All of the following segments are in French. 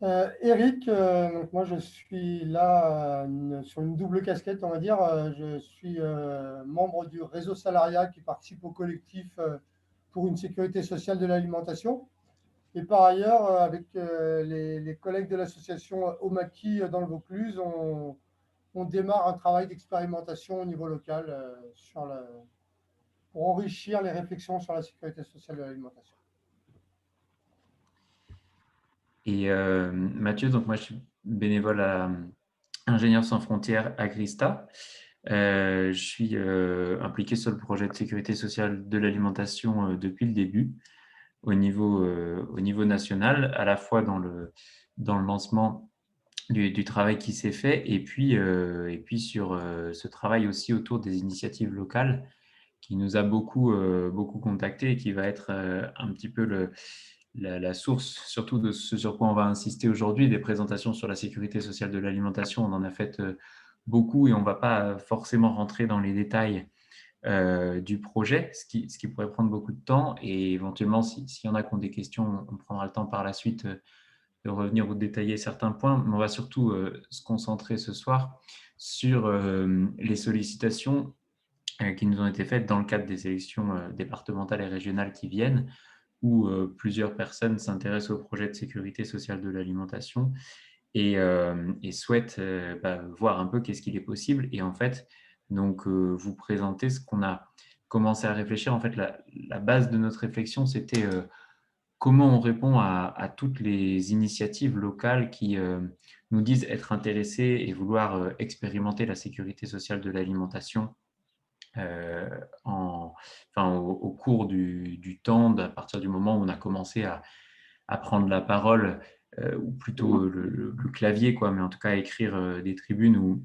Eric, donc moi je suis là sur une double casquette, on va dire. Je suis membre du réseau salariat qui participe au collectif pour une sécurité sociale de l'alimentation. Et par ailleurs, avec les collègues de l'association Omaki dans le Vaucluse, on démarre un travail d'expérimentation au niveau local pour enrichir les réflexions sur la sécurité sociale de l'alimentation. Et Mathieu, donc moi je suis bénévole à Ingénieurs sans frontières Agrista. Je suis impliqué sur le projet de sécurité sociale de l'alimentation depuis le début au niveau national, à la fois dans le lancement du travail qui s'est fait et puis sur ce travail aussi autour des initiatives locales qui nous a beaucoup contactés et qui va être un petit peu la source, surtout de ce sur quoi on va insister aujourd'hui, des présentations sur la sécurité sociale de l'alimentation. On en a fait beaucoup et on ne va pas forcément rentrer dans les détails du projet, ce qui pourrait prendre beaucoup de temps. Et éventuellement, s'il y en a qui ont des questions, on prendra le temps par la suite de revenir ou de détailler certains points. Mais on va surtout se concentrer ce soir sur les sollicitations qui nous ont été faites dans le cadre des élections départementales et régionales qui viennent, où plusieurs personnes s'intéressent au projet de sécurité sociale de l'alimentation et souhaitent voir un peu qu'est-ce qu'il est possible. Et en fait, donc, vous présenter ce qu'on a commencé à réfléchir. En fait, la base de notre réflexion, c'était comment on répond à toutes les initiatives locales qui nous disent être intéressées et vouloir expérimenter la sécurité sociale de l'alimentation euh, au cours du temps, à partir du moment où on a commencé à prendre la parole, ou plutôt le clavier, quoi, mais en tout cas à écrire des tribunes ou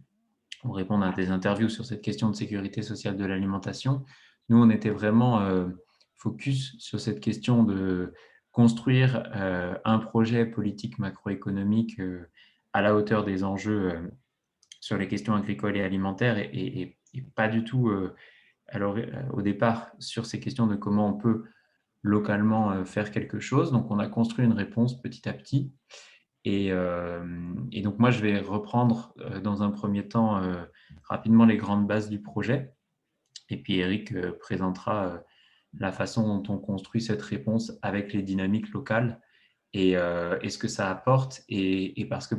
répondre à des interviews sur cette question de sécurité sociale de l'alimentation. Nous, on était vraiment focus sur cette question de construire un projet politique macroéconomique à la hauteur des enjeux sur les questions agricoles et alimentaires et pas du tout alors, au départ sur ces questions de comment on peut localement faire quelque chose. Donc, on a construit une réponse petit à petit. Et donc, moi, je vais reprendre dans un premier temps rapidement les grandes bases du projet. Et puis, Eric présentera la façon dont on construit cette réponse avec les dynamiques locales et ce que ça apporte. Et parce que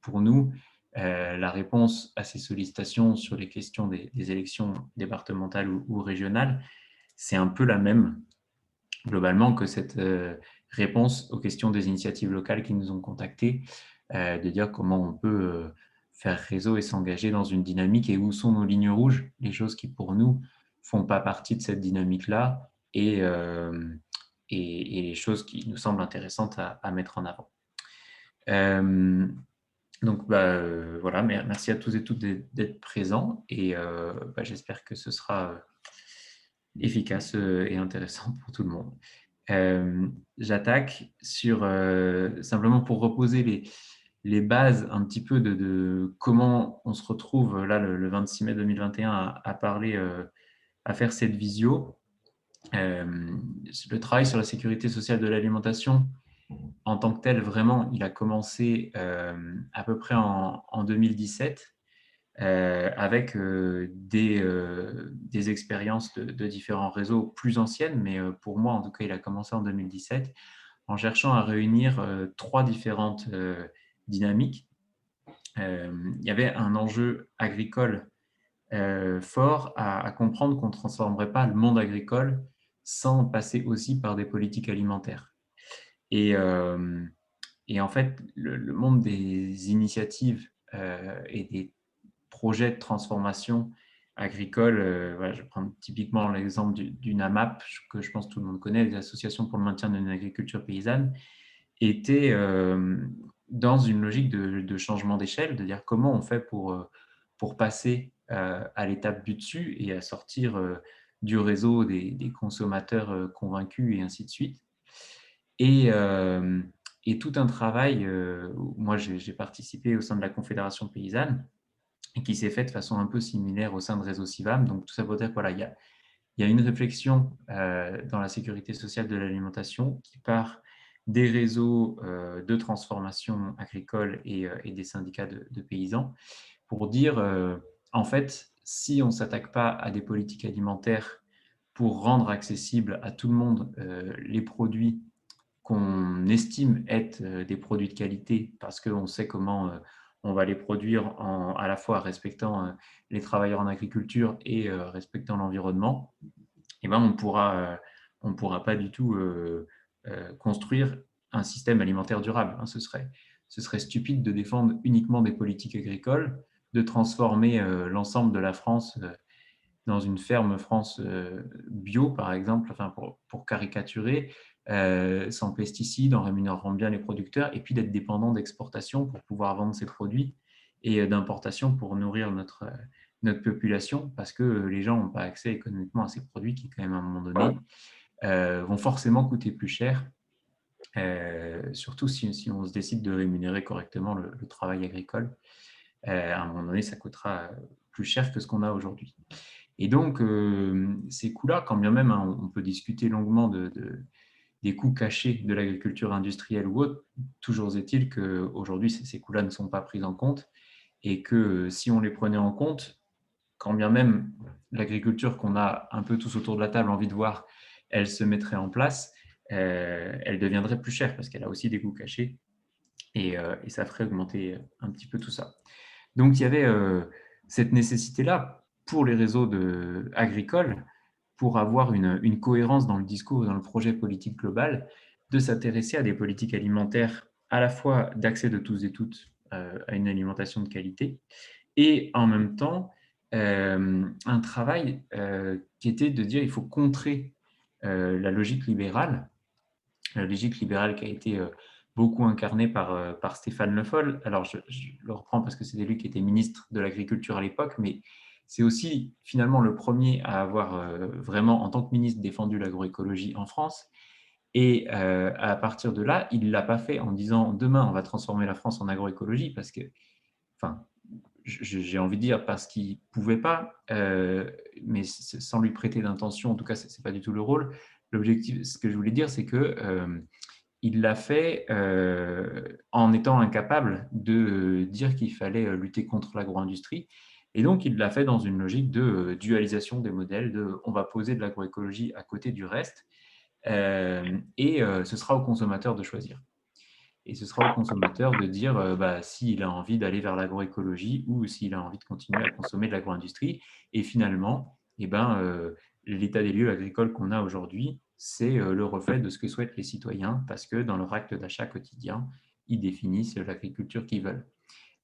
pour nous, la réponse à ces sollicitations sur les questions des élections départementales ou régionales, c'est un peu la même globalement que cette réponse aux questions des initiatives locales qui nous ont contactés, de dire comment on peut faire réseau et s'engager dans une dynamique et où sont nos lignes rouges, les choses qui pour nous font pas partie de cette dynamique-là et les choses qui nous semblent intéressantes à mettre en avant. Donc, voilà, merci à tous et toutes d'être présents et j'espère que ce sera efficace et intéressant pour tout le monde. J'attaque sur simplement pour reposer les bases un petit peu de comment on se retrouve là le 26 mai 2021 à parler, à faire cette visio. Le travail sur la sécurité sociale de l'alimentation en tant que tel, vraiment, il a commencé à peu près en 2017 avec des expériences de différents réseaux plus anciennes, mais pour moi, en tout cas, il a commencé en 2017 en cherchant à réunir trois différentes dynamiques. Il y avait un enjeu agricole fort à comprendre qu'on ne transformerait pas le monde agricole sans passer aussi par des politiques alimentaires. Et, euh, et en fait, le monde des initiatives et des projets de transformation agricole, voilà, je prends typiquement l'exemple du NAMAP, que je pense que tout le monde connaît, les associations pour le maintien d'une agriculture paysanne, était dans une logique de changement d'échelle, de dire comment on fait pour passer à l'étape du dessus et à sortir du réseau des consommateurs convaincus et ainsi de suite. Et, euh, et tout un travail, moi j'ai participé au sein de la Confédération paysanne, et qui s'est fait de façon un peu similaire au sein de Réseau Civam. Donc tout ça pour dire que voilà, il y a une réflexion dans la sécurité sociale de l'alimentation qui part des réseaux de transformation agricole et des syndicats de paysans pour dire, en fait, si on ne s'attaque pas à des politiques alimentaires pour rendre accessible à tout le monde les produits qu'on estime être des produits de qualité parce qu'on sait comment on va les produire à la fois respectant les travailleurs en agriculture et respectant l'environnement, eh ben, on ne pourra pas du tout construire un système alimentaire durable, hein. Ce serait stupide de défendre uniquement des politiques agricoles, de transformer l'ensemble de la France dans une ferme France bio, par exemple, enfin pour caricaturer, sans pesticides, en rémunérant bien les producteurs, et puis d'être dépendant d'exportation pour pouvoir vendre ces produits et d'importation pour nourrir notre population, parce que les gens n'ont pas accès économiquement à ces produits qui, quand même, à un moment donné, vont forcément coûter plus cher, surtout si on se décide de rémunérer correctement le travail agricole. À un moment donné, ça coûtera plus cher que ce qu'on a aujourd'hui. Et donc, ces coûts-là, quand bien même hein, on peut discuter longuement des coûts cachés de l'agriculture industrielle ou autre, toujours est-il qu'aujourd'hui, ces coûts-là ne sont pas pris en compte et que si on les prenait en compte, quand bien même l'agriculture qu'on a un peu tous autour de la table envie de voir, elle se mettrait en place, elle deviendrait plus chère parce qu'elle a aussi des coûts cachés et ça ferait augmenter un petit peu tout ça. Donc, il y avait cette nécessité-là pour les réseaux agricoles, pour avoir une cohérence dans le discours, dans le projet politique global, de s'intéresser à des politiques alimentaires à la fois d'accès de tous et toutes à une alimentation de qualité, et en même temps, un travail qui était de dire il faut contrer la logique libérale qui a été beaucoup incarnée par Stéphane Le Foll. Alors, je le reprends parce que c'était lui qui était ministre de l'Agriculture à l'époque, mais c'est aussi finalement le premier à avoir vraiment, en tant que ministre, défendu l'agroécologie en France. Et à partir de là, il ne l'a pas fait en disant demain, on va transformer la France en agroécologie, parce que, enfin, j'ai envie de dire parce qu'il ne pouvait pas, mais sans lui prêter d'intention, en tout cas, ce n'est pas du tout le rôle. L'objectif, ce que je voulais dire, c'est que il l'a fait en étant incapable de dire qu'il fallait lutter contre l'agro-industrie. Et donc, il l'a fait dans une logique de dualisation des modèles, on va poser de l'agroécologie à côté du reste, et ce sera au consommateur de choisir. Et ce sera au consommateur de dire s'il a envie d'aller vers l'agroécologie ou s'il a envie de continuer à consommer de l'agro-industrie. Et finalement, l'état des lieux agricoles qu'on a aujourd'hui, c'est le reflet de ce que souhaitent les citoyens, parce que dans leur acte d'achat quotidien, ils définissent l'agriculture qu'ils veulent.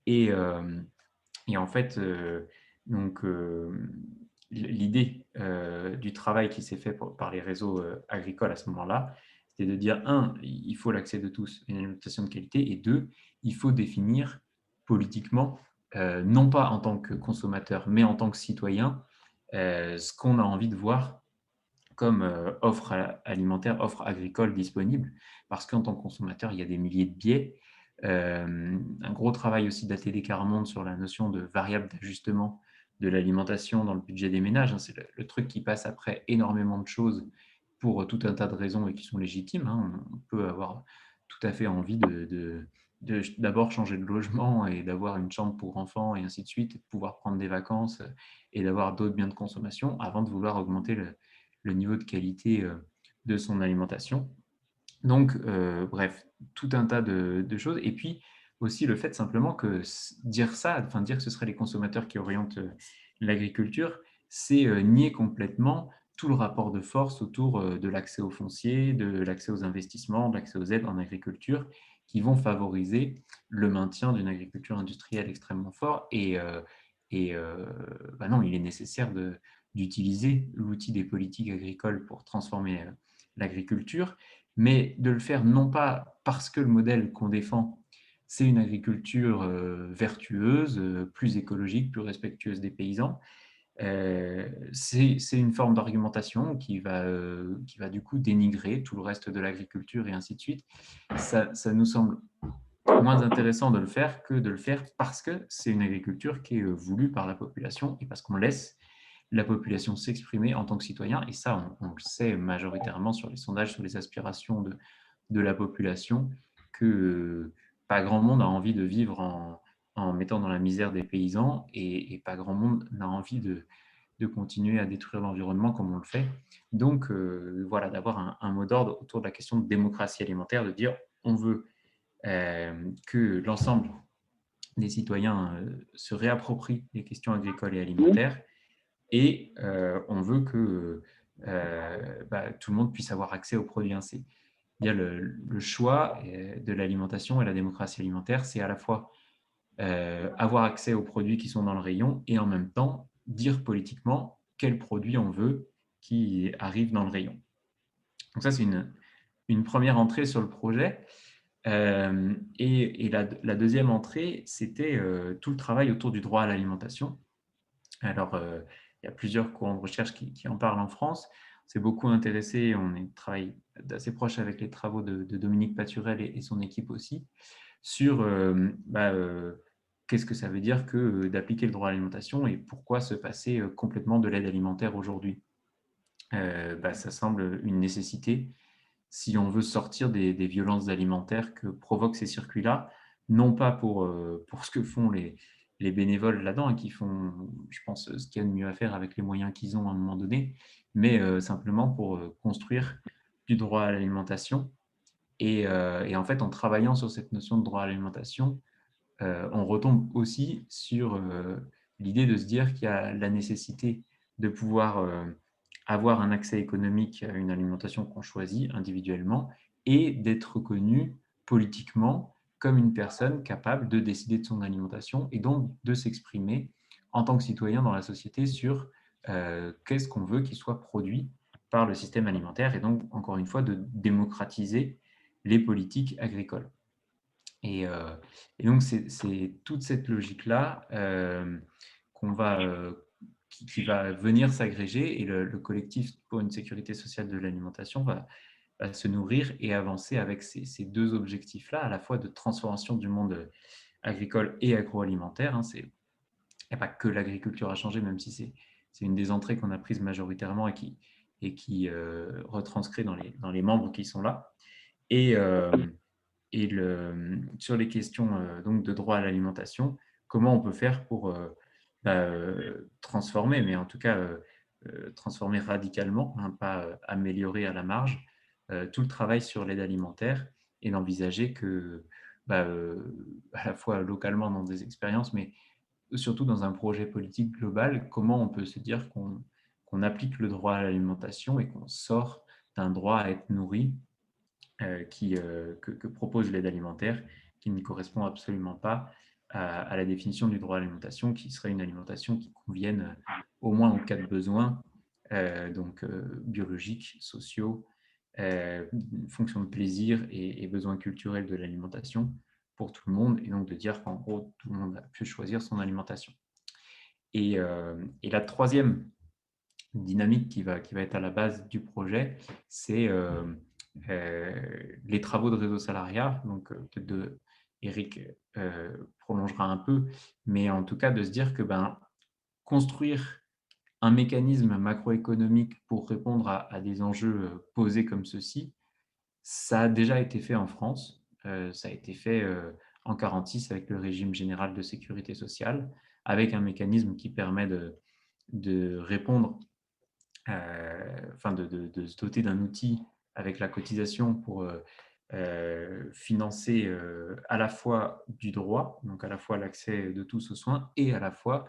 Et, en fait, l'idée du travail qui s'est fait par les réseaux agricoles à ce moment-là, c'était de dire, un, il faut l'accès de tous à une alimentation de qualité, et deux, il faut définir politiquement, non pas en tant que consommateur, mais en tant que citoyen, ce qu'on a envie de voir comme offre alimentaire, offre agricole disponible, parce qu'en tant que consommateur, il y a des milliers de biais. Un gros travail aussi d'ATD Carmonde sur la notion de variable d'ajustement de l'alimentation dans le budget des ménages, hein. C'est le truc qui passe après énormément de choses pour tout un tas de raisons et qui sont légitimes, hein. On peut avoir tout à fait envie de d'abord changer de logement et d'avoir une chambre pour enfants et ainsi de suite, et de pouvoir prendre des vacances et d'avoir d'autres biens de consommation avant de vouloir augmenter le niveau de qualité de son alimentation. Donc, bref, tout un tas de choses. Et puis aussi le fait simplement que dire ça, enfin dire que ce seraient les consommateurs qui orientent l'agriculture, c'est nier complètement tout le rapport de force autour de l'accès au foncier, de l'accès aux investissements, de l'accès aux aides en agriculture, qui vont favoriser le maintien d'une agriculture industrielle extrêmement fort. Non, il est nécessaire d'utiliser l'outil des politiques agricoles pour transformer l'agriculture, mais de le faire non pas parce que le modèle qu'on défend, c'est une agriculture vertueuse, plus écologique, plus respectueuse des paysans. C'est une forme d'argumentation qui va du coup dénigrer tout le reste de l'agriculture et ainsi de suite. Ça nous semble moins intéressant de le faire que de le faire parce que c'est une agriculture qui est voulue par la population et parce qu'on laisse la population s'exprimer en tant que citoyen. Et ça, on le sait majoritairement sur les sondages, sur les aspirations de la population que pas grand monde a envie de vivre en mettant dans la misère des paysans et pas grand monde n'a envie de continuer à détruire l'environnement comme on le fait. Donc, voilà, d'avoir un mot d'ordre autour de la question de démocratie alimentaire, de dire on veut que l'ensemble des citoyens se réapproprient les questions agricoles et alimentaires et on veut que tout le monde puisse avoir accès aux produits ainsi. Le choix de l'alimentation et la démocratie alimentaire, c'est à la fois avoir accès aux produits qui sont dans le rayon et en même temps dire politiquement quels produits on veut qui arrivent dans le rayon. Donc ça, c'est une première entrée sur le projet. Et la deuxième entrée, c'était tout le travail autour du droit à l'alimentation. Alors, il y a plusieurs courants de recherche qui en parlent en France. On s'est beaucoup intéressé, travaille d'assez proche avec les travaux de Dominique Paturel et son équipe aussi, sur qu'est-ce que ça veut dire que d'appliquer le droit à l'alimentation et pourquoi se passer complètement de l'aide alimentaire aujourd'hui. Ça semble une nécessité si on veut sortir des violences alimentaires que provoquent ces circuits-là, non pas pour ce que font les bénévoles là-dedans, qui font, je pense, ce qu'il y a de mieux à faire avec les moyens qu'ils ont à un moment donné, mais simplement pour construire du droit à l'alimentation. Et en fait, en travaillant sur cette notion de droit à l'alimentation, on retombe aussi sur l'idée de se dire qu'il y a la nécessité de pouvoir avoir un accès économique à une alimentation qu'on choisit individuellement et d'être reconnu politiquement comme une personne capable de décider de son alimentation et donc de s'exprimer en tant que citoyen dans la société sur qu'est-ce qu'on veut qu'il soit produit par le système alimentaire et donc, encore une fois, de démocratiser les politiques agricoles. Et donc, c'est toute cette logique-là qui va venir s'agréger et le collectif pour une sécurité sociale de l'alimentation va se nourrir et avancer avec ces deux objectifs-là, à la fois de transformation du monde agricole et agroalimentaire. Il n'y a pas que l'agriculture à changer, même si c'est une des entrées qu'on a prises majoritairement et qui retranscrit dans les membres qui sont là. Et sur les questions donc de droit à l'alimentation, comment on peut faire pour transformer, mais en tout cas transformer radicalement, hein, pas améliorer à la marge, tout le travail sur l'aide alimentaire et d'envisager que, à la fois localement dans des expériences, mais surtout dans un projet politique global, comment on peut se dire qu'on applique le droit à l'alimentation et qu'on sort d'un droit à être nourri que propose l'aide alimentaire, qui ne correspond absolument pas à la définition du droit à l'alimentation, qui serait une alimentation qui convienne au moins aux cas de besoins, donc biologiques, sociaux, fonction de plaisir et besoins culturels de l'alimentation pour tout le monde, et donc de dire qu'en gros, tout le monde a pu choisir son alimentation. Et la troisième dynamique qui va être à la base du projet, c'est les travaux de réseau salariat. Donc, peut-être Eric prolongera un peu, mais en tout cas, de se dire que construire un mécanisme macroéconomique pour répondre à des enjeux posés comme ceci, ça a déjà été fait en France. Ça a été fait en 1946 avec le régime général de sécurité sociale, avec un mécanisme qui permet de répondre de se doter d'un outil avec la cotisation pour financer à la fois du droit, donc à la fois l'accès de tous aux soins, et à la fois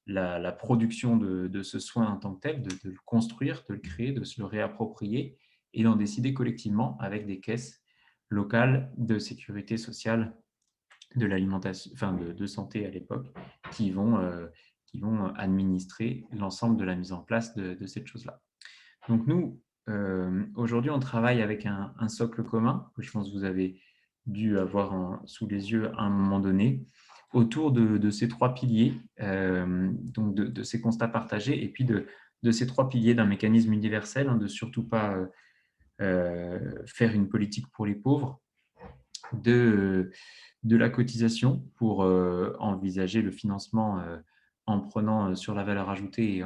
la production de ce soin en tant que tel, de le construire, de le créer, de se le réapproprier et d'en décider collectivement avec des caisses locales de sécurité sociale de l'alimentation, de santé à l'époque, qui vont administrer l'ensemble de la mise en place de cette chose-là. Donc nous, aujourd'hui, on travaille avec un socle commun, que je pense que vous avez dû avoir sous les yeux à un moment donné, autour de ces trois piliers, donc de ces constats partagés, et puis de ces trois piliers d'un mécanisme universel, hein, de surtout pas faire une politique pour les pauvres, de la cotisation pour envisager le financement en prenant sur la valeur ajoutée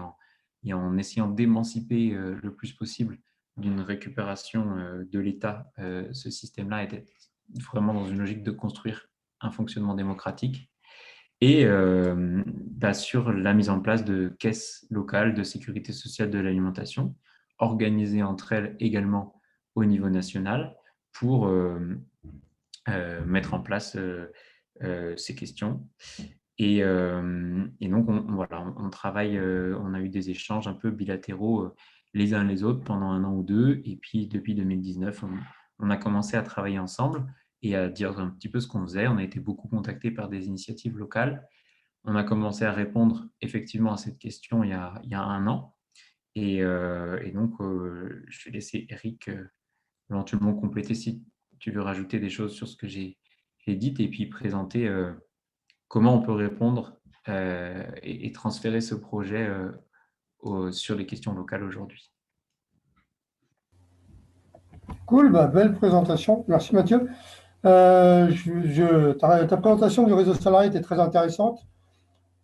et en essayant d'émanciper le plus possible d'une récupération de l'État, ce système-là était vraiment dans une logique de construire un fonctionnement démocratique et sur la mise en place de caisses locales de sécurité sociale de l'alimentation, organisées entre elles également au niveau national pour mettre en place ces questions. Et donc, on travaille, on a eu des échanges un peu bilatéraux les uns les autres pendant 1 an ou 2. Et puis, depuis 2019, on a commencé à travailler ensemble et à dire un petit peu ce qu'on faisait. On a été beaucoup contactés par des initiatives locales. On a commencé à répondre effectivement à cette question il y a 1 an. Et donc, je vais laisser Eric éventuellement compléter si tu veux rajouter des choses sur ce que j'ai dit et puis présenter comment on peut répondre et transférer ce projet sur les questions locales aujourd'hui. Cool, belle présentation. Merci Mathieu. Ta présentation du réseau salarié était très intéressante.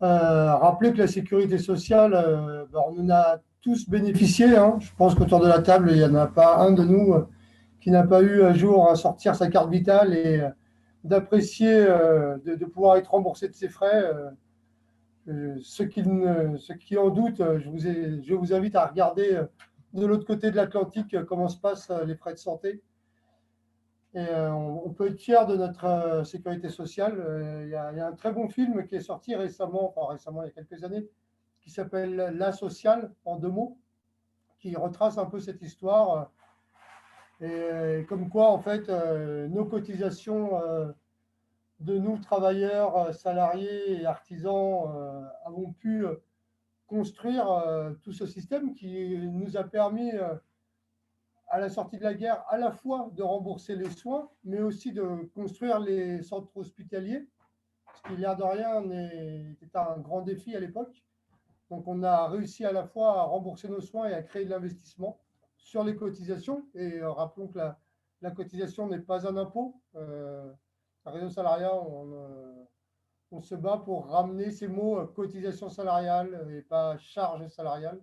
Rappeler que la sécurité sociale, on en a tous bénéficié, hein. Je pense qu'autour de la table, il n'y en a pas un de nous qui n'a pas eu un jour à sortir sa carte vitale et d'apprécier de pouvoir être remboursé de ses frais. Ceux qui en doutent, je vous invite à regarder de l'autre côté de l'Atlantique comment se passent les frais de santé. Et on peut être fier de notre sécurité sociale. Il y a un très bon film qui est sorti récemment, il y a quelques années, qui s'appelle La Sociale, en 2 mots, qui retrace un peu cette histoire. Et comme quoi, en fait, nos cotisations de nous, travailleurs, salariés et artisans, avons pu construire tout ce système qui nous a permis à la sortie de la guerre, à la fois de rembourser les soins, mais aussi de construire les centres hospitaliers, ce qui, l'air de rien, était un grand défi à l'époque. Donc, on a réussi à la fois à rembourser nos soins et à créer de l'investissement sur les cotisations. Et rappelons que la cotisation n'est pas un impôt. Réseau Salariat, on se bat pour ramener ces mots cotisation salariale et pas charge salariale.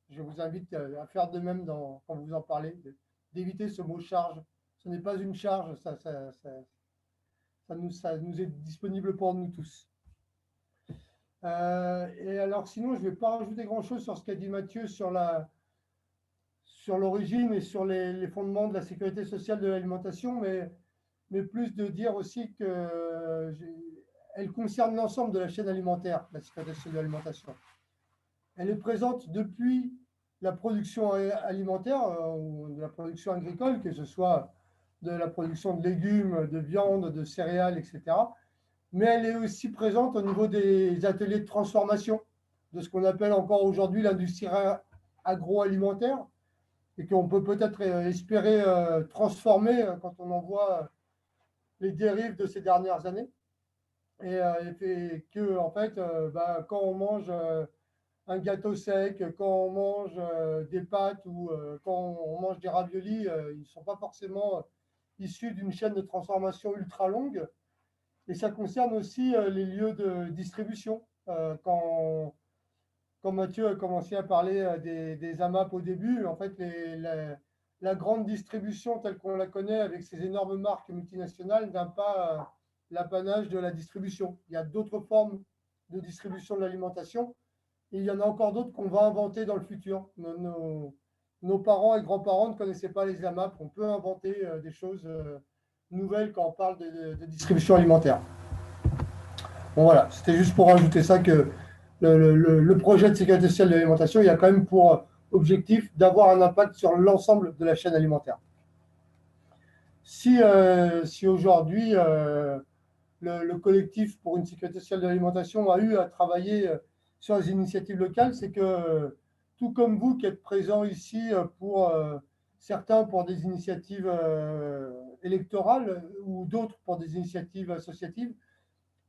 Je vous invite à faire de même quand vous en parlez, d'éviter ce mot charge. Ce n'est pas une charge, ça nous est disponible pour nous tous. Et alors, sinon, je ne vais pas rajouter grand-chose sur ce qu'a dit Mathieu sur l'origine et sur les fondements de la sécurité sociale de l'alimentation, mais plus de dire aussi qu'elle concerne l'ensemble de la chaîne alimentaire, la sécurité sociale de l'alimentation. Elle est présente depuis la production alimentaire ou de la production agricole, que ce soit de la production de légumes, de viande, de céréales, etc. Mais elle est aussi présente au niveau des ateliers de transformation, de ce qu'on appelle encore aujourd'hui l'industrie agroalimentaire, et qu'on peut peut-être espérer transformer quand on en voit les dérives de ces dernières années. Et que, en fait, quand on mange un gâteau sec, quand on mange des pâtes ou quand on mange des raviolis, ils ne sont pas forcément issus d'une chaîne de transformation ultra longue. Et ça concerne aussi les lieux de distribution. Quand Mathieu a commencé à parler des AMAP au début, en fait, la grande distribution telle qu'on la connaît avec ces énormes marques multinationales n'a pas l'apanage de la distribution. Il y a d'autres formes de distribution de l'alimentation. Et il y en a encore d'autres qu'on va inventer dans le futur. Nos parents et grands-parents ne connaissaient pas les AMAP. On peut inventer des choses nouvelles quand on parle de distribution alimentaire. Bon, voilà, c'était juste pour rajouter ça que le projet de sécurité sociale de l'alimentation, il y a quand même pour objectif d'avoir un impact sur l'ensemble de la chaîne alimentaire. Si aujourd'hui, le collectif pour une sécurité sociale de l'alimentation a eu à travailler sur les initiatives locales, c'est que tout comme vous qui êtes présents ici pour certains pour des initiatives électorales ou d'autres pour des initiatives associatives,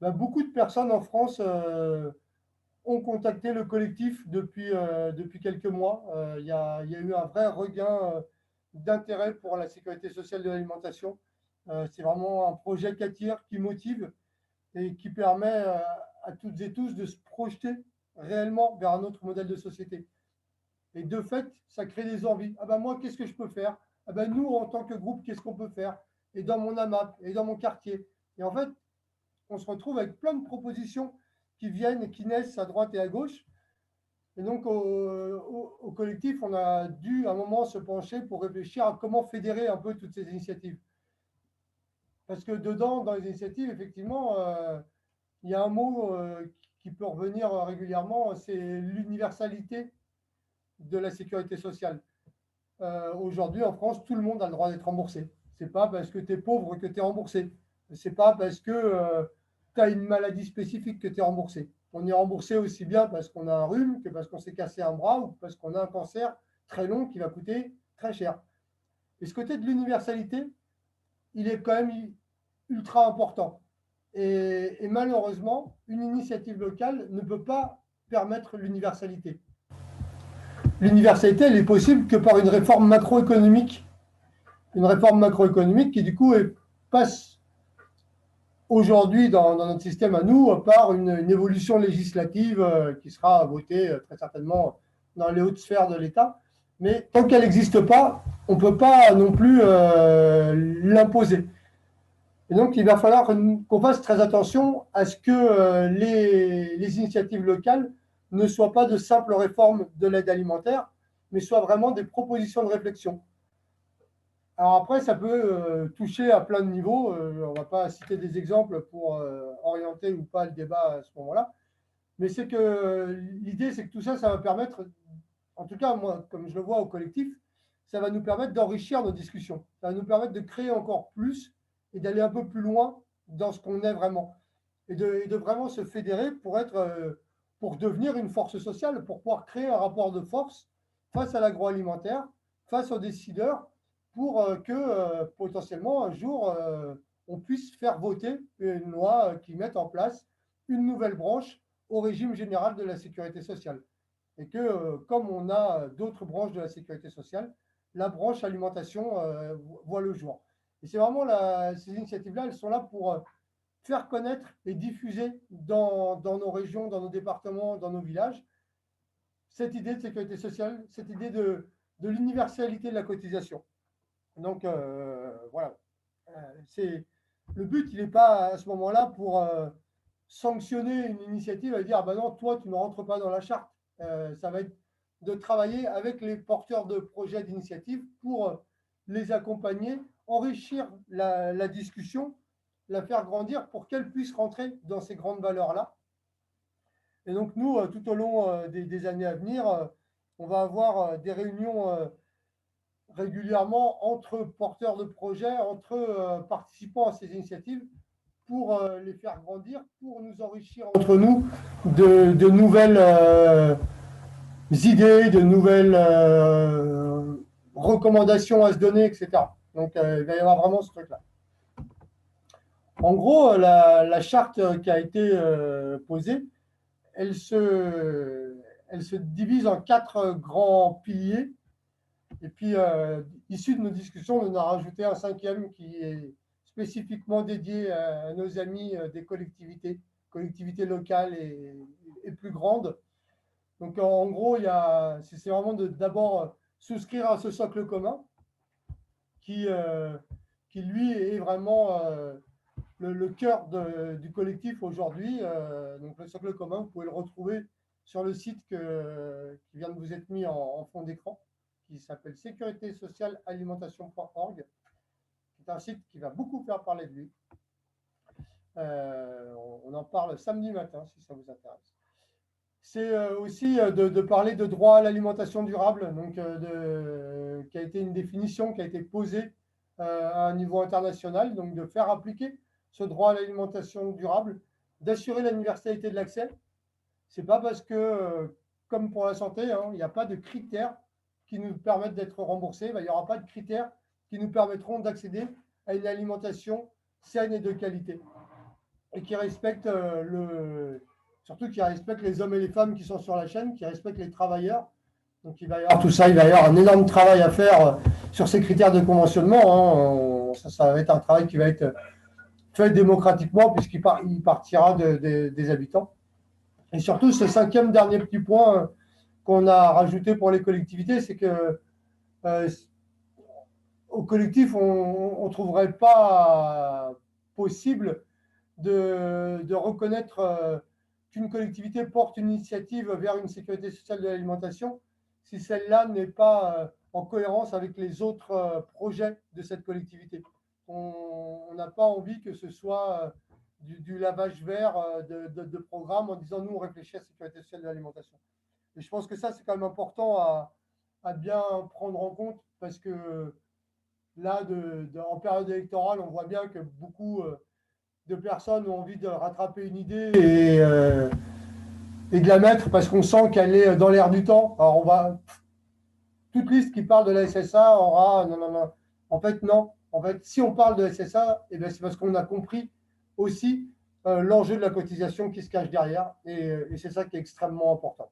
beaucoup de personnes en France ont contacté le collectif depuis quelques mois. Il y a eu un vrai regain d'intérêt pour la sécurité sociale de l'alimentation. C'est vraiment un projet qui attire, qui motive et qui permet à toutes et tous de se projeter réellement vers un autre modèle de société. Et de fait, ça crée des envies. Ah ben moi, qu'est-ce que je peux faire? Ah ben nous, en tant que groupe, qu'est-ce qu'on peut faire? Et dans mon AMAP, et dans mon quartier. Et en fait, on se retrouve avec plein de propositions qui viennent et qui naissent à droite et à gauche. Et donc, au collectif, on a dû à un moment se pencher pour réfléchir à comment fédérer un peu toutes ces initiatives. Parce que dedans, dans les initiatives, effectivement, il y a un mot qui peut revenir régulièrement, c'est l'universalité de la sécurité sociale. Aujourd'hui, en France, tout le monde a le droit d'être remboursé. Ce n'est pas parce que tu es pauvre que tu es remboursé. Ce n'est pas parce que tu as une maladie spécifique que tu es remboursé. On est remboursé aussi bien parce qu'on a un rhume que parce qu'on s'est cassé un bras ou parce qu'on a un cancer très long qui va coûter très cher. Et ce côté de l'universalité, il est quand même ultra important. Et malheureusement, une initiative locale ne peut pas permettre l'universalité. L'universalité, elle est possible que par une réforme macroéconomique. Une réforme macroéconomique qui, du coup, passe aujourd'hui dans notre système à nous par une évolution législative qui sera votée très certainement dans les hautes sphères de l'État. Mais tant qu'elle n'existe pas, on ne peut pas non plus l'imposer. Et donc, il va falloir qu'on fasse très attention à ce que les initiatives locales ne soient pas de simples réformes de l'aide alimentaire, mais soient vraiment des propositions de réflexion. Alors après, ça peut toucher à plein de niveaux. On ne va pas citer des exemples pour orienter ou pas le débat à ce moment-là. Mais c'est que l'idée, c'est que tout ça, ça va permettre, en tout cas, moi, comme je le vois au collectif, ça va nous permettre d'enrichir nos discussions. Ça va nous permettre de créer encore plus et d'aller un peu plus loin dans ce qu'on est vraiment. Et de vraiment se fédérer pour devenir une force sociale, pour pouvoir créer un rapport de force face à l'agroalimentaire, face aux décideurs, pour que potentiellement un jour, on puisse faire voter une loi qui mette en place une nouvelle branche au régime général de la sécurité sociale. Et que, comme on a d'autres branches de la sécurité sociale, la branche alimentation voit le jour. Et c'est vraiment ces initiatives-là, elles sont là pour faire connaître et diffuser dans nos régions, dans nos départements, dans nos villages, cette idée de sécurité sociale, cette idée de l'universalité de la cotisation. Donc, voilà. Le but, il n'est pas à ce moment-là pour sanctionner une initiative et dire ah ben non, toi, tu ne rentres pas dans la charte. Ça va être de travailler avec les porteurs de projets d'initiative pour les accompagner, enrichir la discussion, la faire grandir pour qu'elle puisse rentrer dans ces grandes valeurs-là. Et donc, nous, tout au long des années à venir, on va avoir des réunions régulièrement entre porteurs de projets, entre participants à ces initiatives pour les faire grandir, pour nous enrichir entre nous de nouvelles idées, de nouvelles recommandations à se donner, etc. Donc, il va y avoir vraiment ce truc-là. En gros, la charte qui a été posée, elle se divise en 4 grands piliers. Et puis, issu de nos discussions, on en a rajouté un 5e qui est spécifiquement dédié à nos amis des collectivités locales et plus grandes. Donc, en gros, c'est vraiment d'abord souscrire à ce socle commun qui lui, est vraiment le cœur du collectif aujourd'hui. Donc, le socle commun, vous pouvez le retrouver sur le site qui vient de vous être mis en fond d'écran, qui s'appelle sécuritésocialealimentation.org. C'est un site qui va beaucoup faire parler de lui. On en parle samedi matin, si ça vous intéresse. C'est aussi de parler de droit à l'alimentation durable, donc, qui a été une définition qui a été posée à un niveau international, donc de faire appliquer ce droit à l'alimentation durable, d'assurer l'universalité de l'accès. Ce n'est pas parce que, comme pour la santé, il n'y a pas de critères qui nous permettent d'être remboursés, il n'y aura pas de critères qui nous permettront d'accéder à une alimentation saine et de qualité et qui respecte surtout qui respecte les hommes et les femmes qui sont sur la chaîne, qui respectent les travailleurs. Donc il va y avoir tout ça, il va y avoir un énorme travail à faire sur ces critères de conventionnement. Ça va être un travail qui va être fait démocratiquement puisqu'il partira des habitants. Et surtout, ce 5e dernier petit point qu'on a rajouté pour les collectivités, c'est que au collectif, on ne trouverait pas possible de reconnaître qu'une collectivité porte une initiative vers une sécurité sociale de l'alimentation si celle-là n'est pas en cohérence avec les autres projets de cette collectivité. On n'a pas envie que ce soit du lavage vert de programmes en disant nous on réfléchit à la sécurité sociale de l'alimentation. Et je pense que ça c'est quand même important à bien prendre en compte parce que là, en période électorale, on voit bien que beaucoup de personnes ont envie de rattraper une idée et de la mettre parce qu'on sent qu'elle est dans l'air du temps. Alors, on va. Toute liste qui parle de la SSA aura. Non, non, non. En fait, non. En fait, si on parle de SSA, eh bien, c'est parce qu'on a compris aussi l'enjeu de la cotisation qui se cache derrière. Et c'est ça qui est extrêmement important.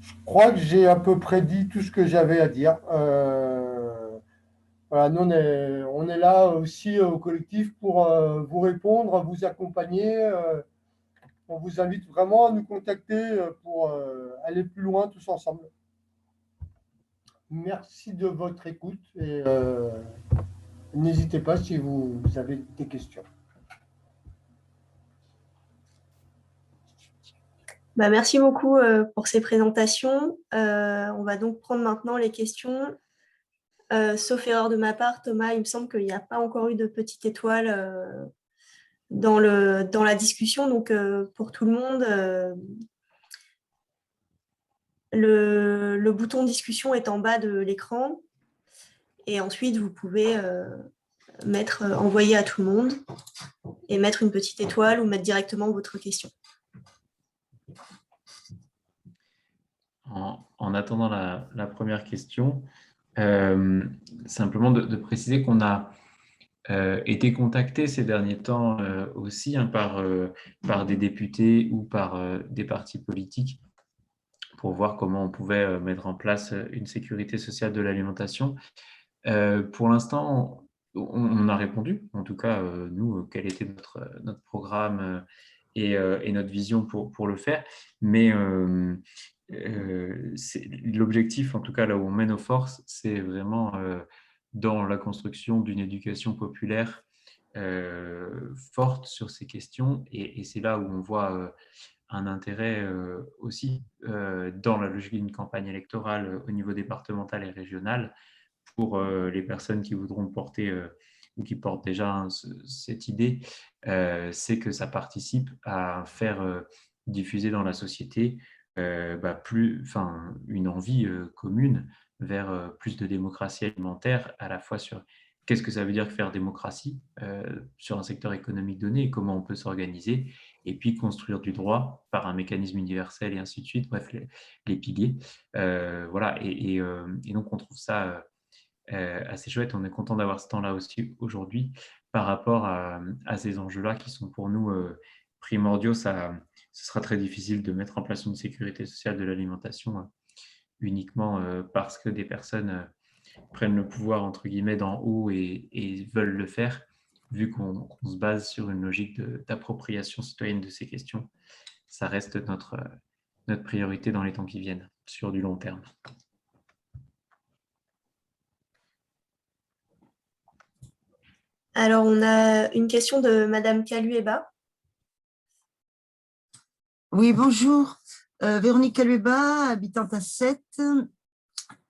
Je crois que j'ai à peu près dit tout ce que j'avais à dire. Voilà, nous, on est là aussi au collectif pour vous répondre, vous accompagner. On vous invite vraiment à nous contacter pour aller plus loin tous ensemble. Merci de votre écoute et n'hésitez pas si vous avez des questions. Merci beaucoup pour ces présentations. On va donc prendre maintenant les questions. Sauf erreur de ma part, Thomas, il me semble qu'il n'y a pas encore eu de petite étoile dans la discussion. Donc, pour tout le monde, le bouton discussion est en bas de l'écran. Et ensuite, vous pouvez mettre envoyer à tout le monde et mettre une petite étoile ou mettre directement votre question. En attendant la première question, simplement de préciser qu'on a été contacté ces derniers temps aussi par des députés ou par des partis politiques pour voir comment on pouvait mettre en place une sécurité sociale de l'alimentation. Pour l'instant, on a répondu, en tout cas, nous, quel était notre programme et notre vision pour le faire. Mais l'objectif, en tout cas là où on met nos forces, c'est vraiment dans la construction d'une éducation populaire forte sur ces questions. Et c'est là où on voit un intérêt aussi dans la logique d'une campagne électorale au niveau départemental et régional pour les personnes qui voudront porter ou qui portent déjà cette idée, c'est que ça participe à faire diffuser dans la société une envie commune vers plus de démocratie alimentaire, à la fois sur qu'est-ce que ça veut dire faire démocratie sur un secteur économique donné et comment on peut s'organiser, et puis construire du droit par un mécanisme universel et ainsi de suite, bref, les piliers. Voilà, et donc on trouve ça assez chouette. On est content d'avoir ce temps-là aussi aujourd'hui par rapport à ces enjeux-là qui sont pour nous primordiaux. Ce sera très difficile de mettre en place une sécurité sociale de l'alimentation uniquement parce que des personnes prennent le pouvoir entre guillemets d'en haut et veulent le faire, vu qu'on se base sur une logique d'appropriation citoyenne de ces questions. Ça reste notre priorité dans les temps qui viennent, sur du long terme. Alors, on a une question de Madame Kalueba. Oui, bonjour. Véronique Kalueba, habitante à Sète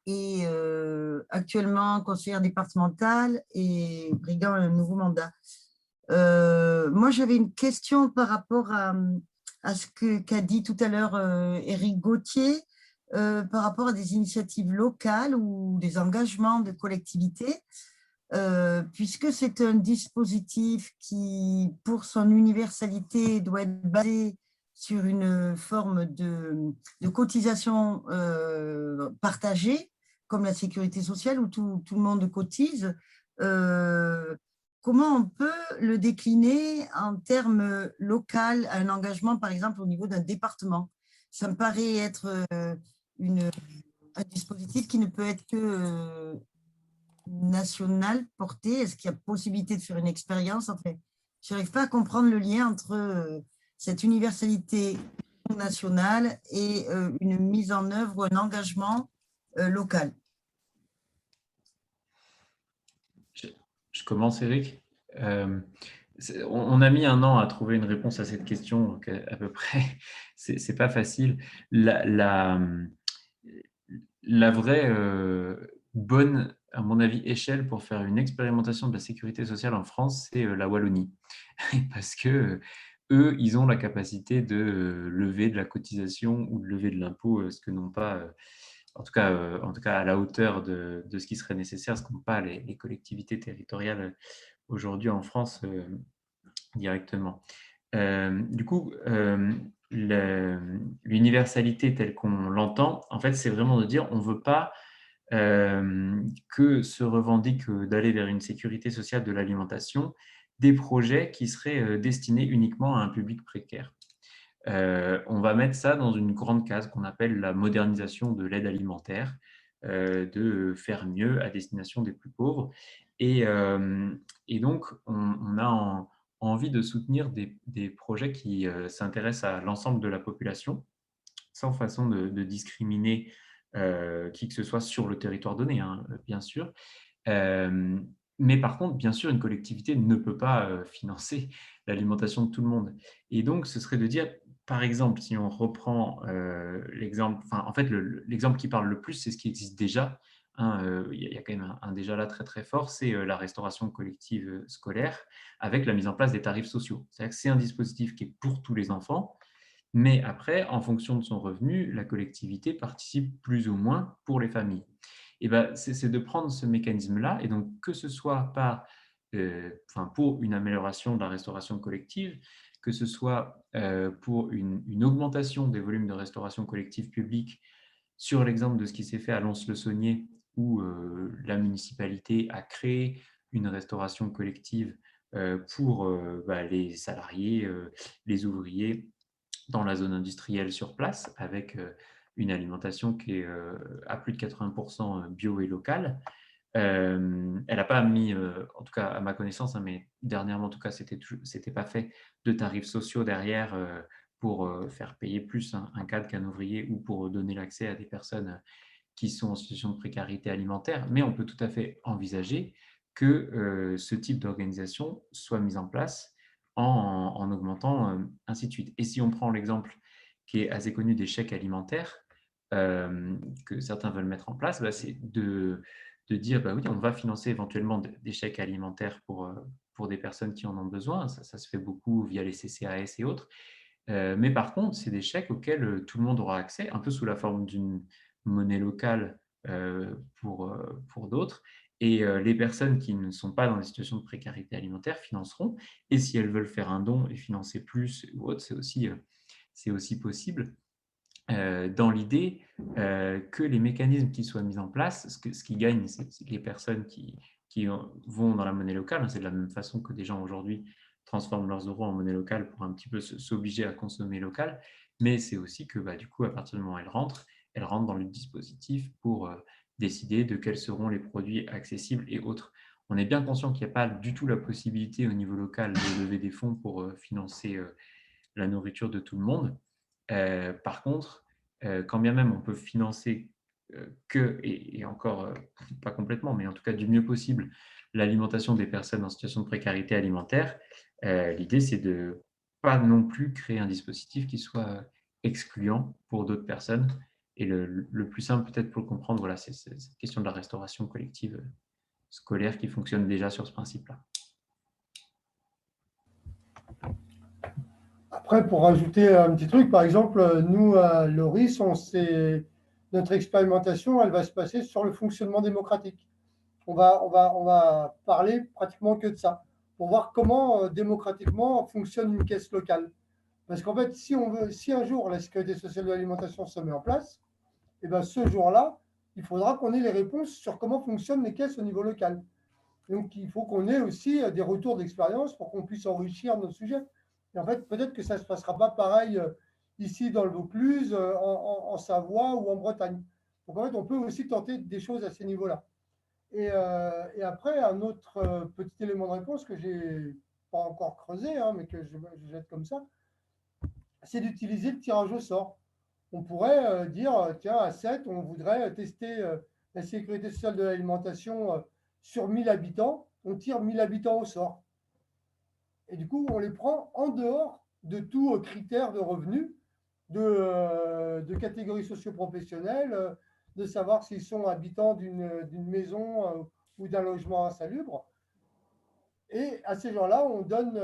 et actuellement conseillère départementale et briguant un nouveau mandat. Moi, j'avais une question par rapport à ce qu'a dit tout à l'heure Éric Gauthier, par rapport à des initiatives locales ou des engagements de collectivités. Puisque c'est un dispositif qui, pour son universalité, doit être basé sur une forme de cotisation partagée, comme la sécurité sociale, où tout le monde cotise, comment on peut le décliner en termes local, à un engagement, par exemple, au niveau d'un département? Ça me paraît être un dispositif qui ne peut être que national porté. Est-ce qu'il y a possibilité de faire une expérience? Enfin, je n'arrive pas à comprendre le lien entre cette universalité national et une mise en œuvre ou un engagement local? Je commence, Eric. On a mis 1 an à trouver une réponse à cette question, donc à peu près, c'est pas facile. La vraie bonne, à mon avis, échelle pour faire une expérimentation de la sécurité sociale en France, c'est la Wallonie. Parce que eux, ils ont la capacité de lever de la cotisation ou de lever de l'impôt, ce que n'ont pas, en tout cas à la hauteur de ce qui serait nécessaire, ce qu'ont pas les collectivités territoriales aujourd'hui en France directement. Du coup, l'universalité telle qu'on l'entend, en fait, c'est vraiment de dire on ne veut pas que se revendique d'aller vers une sécurité sociale de l'alimentation des projets qui seraient destinés uniquement à un public précaire. On va mettre ça dans une grande case qu'on appelle la modernisation de l'aide alimentaire, de faire mieux à destination des plus pauvres. Et donc, on a envie de soutenir des projets qui s'intéressent à l'ensemble de la population, sans façon de discriminer qui que ce soit sur le territoire donné, hein, bien sûr. Mais par contre, bien sûr, une collectivité ne peut pas financer l'alimentation de tout le monde. Et donc, ce serait de dire, par exemple, si on reprend l'exemple, enfin, en fait, l'exemple qui parle le plus, c'est ce qui existe déjà. Hein, il y a quand même un déjà là très très fort, c'est la restauration collective scolaire avec la mise en place des tarifs sociaux. C'est-à-dire que c'est un dispositif qui est pour tous les enfants, mais après, en fonction de son revenu, la collectivité participe plus ou moins pour les familles. Et ben, c'est de prendre ce mécanisme-là, et donc que ce soit pour une amélioration de la restauration collective, que ce soit pour une augmentation des volumes de restauration collective publique, sur l'exemple de ce qui s'est fait à Lons-le-Saunier, où la municipalité a créé une restauration collective pour les salariés, les ouvriers, dans la zone industrielle sur place, avec une alimentation qui est à plus de 80% bio et locale. Elle n'a pas mis, en tout cas à ma connaissance, hein, mais dernièrement en tout cas, c'était pas fait de tarifs sociaux derrière pour faire payer plus un cadre qu'un ouvrier ou pour donner l'accès à des personnes qui sont en situation de précarité alimentaire. Mais on peut tout à fait envisager que ce type d'organisation soit mis en place en augmentant, ainsi de suite. Et si on prend l'exemple qui est assez connu des chèques alimentaires que certains veulent mettre en place, c'est de dire, oui, on va financer éventuellement des chèques alimentaires pour des personnes qui en ont besoin. Ça se fait beaucoup via les CCAS et autres. Mais par contre, c'est des chèques auxquels tout le monde aura accès, un peu sous la forme d'une monnaie locale pour d'autres. Et les personnes qui ne sont pas dans des situations de précarité alimentaire financeront. Et si elles veulent faire un don et financer plus ou autre, c'est aussi possible. Dans l'idée que les mécanismes qui soient mis en place, ce qui gagne, c'est les personnes qui vont dans la monnaie locale. C'est de la même façon que des gens aujourd'hui transforment leurs euros en monnaie locale pour un petit peu s'obliger à consommer local. Mais c'est aussi que du coup, à partir du moment où elles rentrent dans le dispositif pour décider de quels seront les produits accessibles et autres. On est bien conscient qu'il n'y a pas du tout la possibilité au niveau local de lever des fonds pour financer la nourriture de tout le monde. Par contre, quand bien même on peut financer et encore pas complètement, mais en tout cas du mieux possible, l'alimentation des personnes en situation de précarité alimentaire, l'idée c'est de pas non plus créer un dispositif qui soit excluant pour d'autres personnes. Et le plus simple peut-être pour le comprendre, voilà, c'est cette question de la restauration collective scolaire qui fonctionne déjà sur ce principe-là. Après, pour rajouter un petit truc, par exemple, nous, à Loris, notre expérimentation, elle va se passer sur le fonctionnement démocratique. On va parler pratiquement que de ça, pour voir comment démocratiquement fonctionne une caisse locale. Parce qu'en fait, si un jour la sécurité sociale de l'alimentation se met en place, et ben ce jour-là, il faudra qu'on ait les réponses sur comment fonctionnent les caisses au niveau local. Donc, il faut qu'on ait aussi des retours d'expérience pour qu'on puisse enrichir nos sujets. Et en fait, peut-être que ça ne se passera pas pareil ici dans le Vaucluse, en Savoie ou en Bretagne. Donc, en fait, on peut aussi tenter des choses à ces niveaux-là. Et après, un autre petit élément de réponse que je n'ai pas encore creusé, mais que je jette comme ça, c'est d'utiliser le tirage au sort. On pourrait dire, tiens, à 7, on voudrait tester la sécurité sociale de l'alimentation sur 1000 habitants, on tire 1000 habitants au sort. Et du coup, on les prend en dehors de tout critère de revenus, de catégories socio-professionnelles, de savoir s'ils sont habitants d'une maison ou d'un logement insalubre. Et à ces gens-là, on donne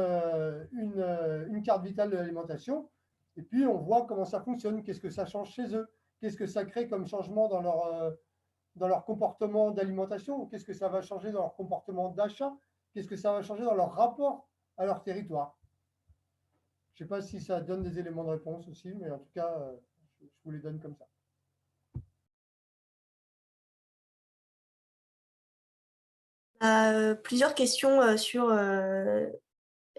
une carte vitale de l'alimentation et puis on voit comment ça fonctionne, qu'est-ce que ça change chez eux, qu'est-ce que ça crée comme changement dans leur comportement d'alimentation, qu'est-ce que ça va changer dans leur comportement d'achat, qu'est-ce que ça va changer dans leur rapport à leur territoire. Je ne sais pas si ça donne des éléments de réponse aussi, mais en tout cas, je vous les donne comme ça. Plusieurs questions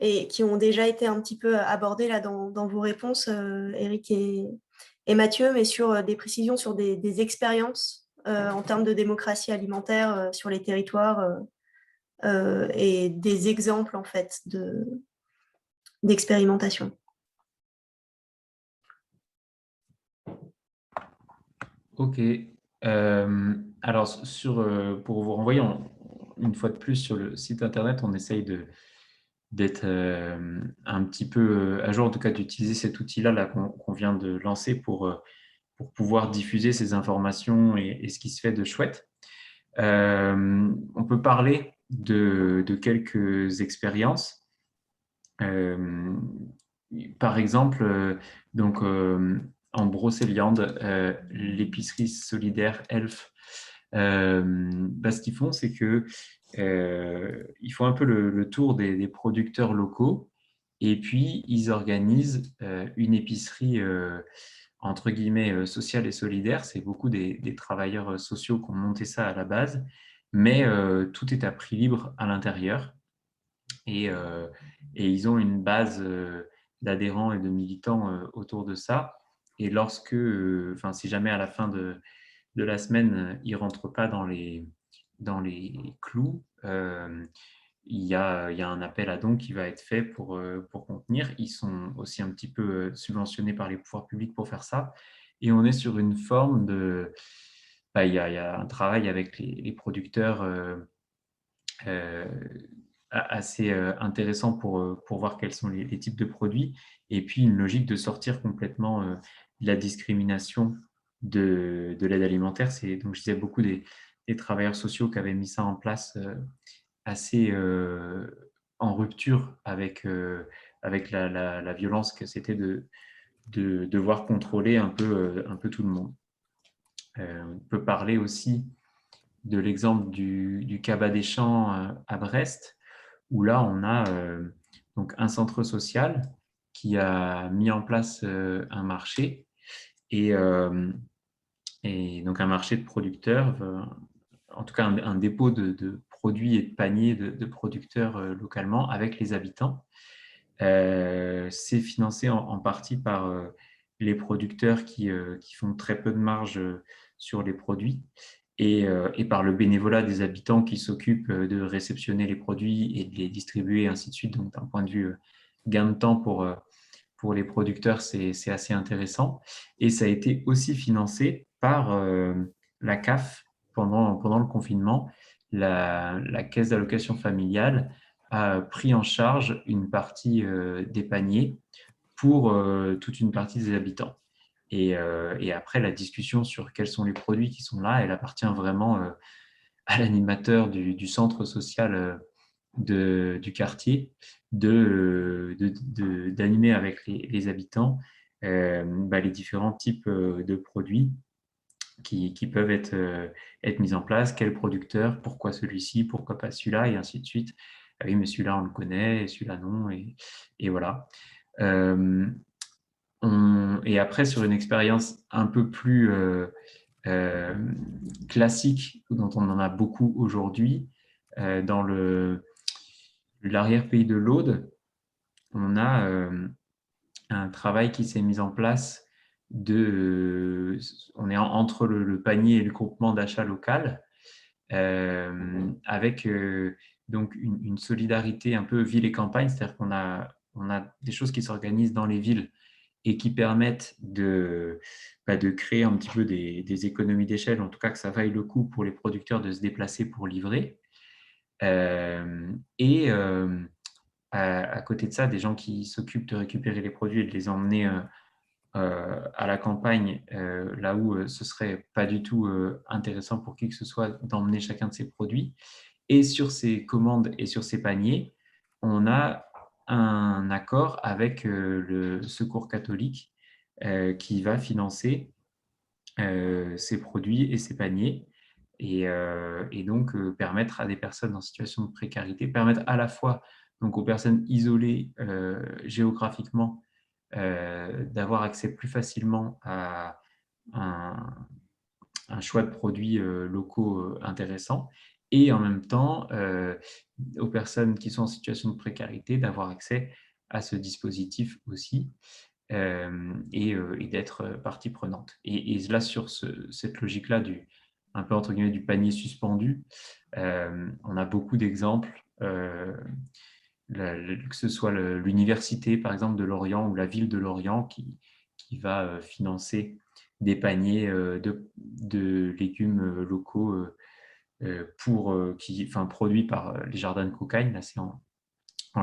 et qui ont déjà été un petit peu abordées là dans vos réponses, Eric et Mathieu, mais sur des précisions sur des expériences en termes de démocratie alimentaire sur les territoires et des exemples en fait d'expérimentation. Ok. Alors, pour vous renvoyer une fois de plus sur le site internet, on essaye d'être un petit peu à jour, en tout cas d'utiliser cet outil-là qu'on vient de lancer pour pouvoir diffuser ces informations et ce qui se fait de chouette. On peut parler de quelques expériences. Par exemple, donc, en Brocéliande, l'épicerie solidaire Elf, ce qu'ils font, c'est que ils font un peu le tour des producteurs locaux et puis ils organisent une épicerie entre guillemets sociale et solidaire. C'est beaucoup des travailleurs sociaux qui ont monté ça à la base, mais tout est à prix libre à l'intérieur et ils ont une base d'adhérents et de militants autour de ça. Et lorsque, si jamais à la fin de la semaine, ils ne rentrent pas dans les clous, il y a un appel à dons qui va être fait pour contenir. Ils sont aussi un petit peu subventionnés par les pouvoirs publics pour faire ça. Et on est sur une forme de... il y a un travail avec les producteurs assez intéressant pour voir quels sont les types de produits. Et puis, une logique de sortir complètement de la discrimination de l'aide alimentaire. C'est, donc, je disais, beaucoup des travailleurs sociaux qui avaient mis ça en place assez en rupture avec la violence que c'était de devoir contrôler un peu tout le monde. On peut parler aussi de l'exemple du Cabas des Champs à Brest, où là, on a donc un centre social qui a mis en place un marché et donc un marché de producteurs, en tout cas un dépôt de produits et de paniers de producteurs localement avec les habitants. C'est financé en partie par les producteurs qui font très peu de marge sur les produits et par le bénévolat des habitants qui s'occupent de réceptionner les produits et de les distribuer, et ainsi de suite. Donc, d'un point de vue gain de temps pour les producteurs, c'est assez intéressant. Et ça a été aussi financé par la CAF pendant le confinement. La caisse d'allocation familiale a pris en charge une partie des paniers pour toute une partie des habitants. Et après, la discussion sur quels sont les produits qui sont là, elle appartient vraiment à l'animateur du centre social du quartier d'animer avec les habitants les différents types de produits qui peuvent être mis en place, quel producteur, pourquoi celui-ci, pourquoi pas celui-là, et ainsi de suite. Ah oui, mais celui-là, on le connaît, et celui-là, non, et voilà. Et après, sur une expérience un peu plus classique, dont on en a beaucoup aujourd'hui, dans l'arrière-pays de l'Aude, on a un travail qui s'est mis en place on est entre le panier et le groupement d'achat local, avec donc une solidarité un peu ville et campagne, c'est-à-dire qu'on a des choses qui s'organisent dans les villes et qui permettent de créer un petit peu des économies d'échelle, en tout cas que ça vaille le coup pour les producteurs de se déplacer pour livrer. À côté de ça, des gens qui s'occupent de récupérer les produits et de les emmener à la campagne, là où ce serait pas du tout intéressant pour qui que ce soit d'emmener chacun de ces produits. Et sur ces commandes et sur ces paniers, on a un accord avec le Secours catholique qui va financer ces produits et ces paniers et donc permettre à des personnes en situation de précarité, permettre à la fois donc, aux personnes isolées géographiquement d'avoir accès plus facilement à un choix de produits locaux intéressants et en même temps aux personnes qui sont en situation de précarité d'avoir accès à ce dispositif aussi et d'être partie prenante. Et là, sur cette logique-là, un peu entre guillemets du panier suspendu, on a beaucoup d'exemples, que ce soit l'université, par exemple, de Lorient ou la ville de Lorient qui va financer des paniers de légumes locaux produits par les jardins de Cocagne. Là, c'est en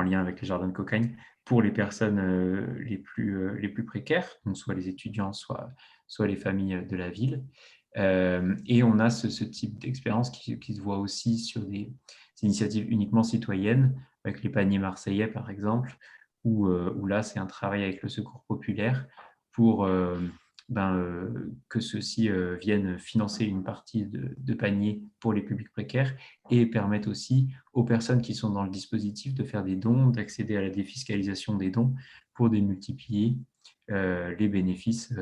lien avec les jardins de Cocagne, pour les personnes les plus précaires, donc soit les étudiants, soit les familles de la ville. Et on a ce type d'expérience qui se voit aussi sur des initiatives uniquement citoyennes, avec les paniers marseillais, par exemple, où là, c'est un travail avec le Secours populaire pour que ceux-ci viennent financer une partie de paniers pour les publics précaires et permettent aussi aux personnes qui sont dans le dispositif de faire des dons, d'accéder à la défiscalisation des dons pour démultiplier les bénéfices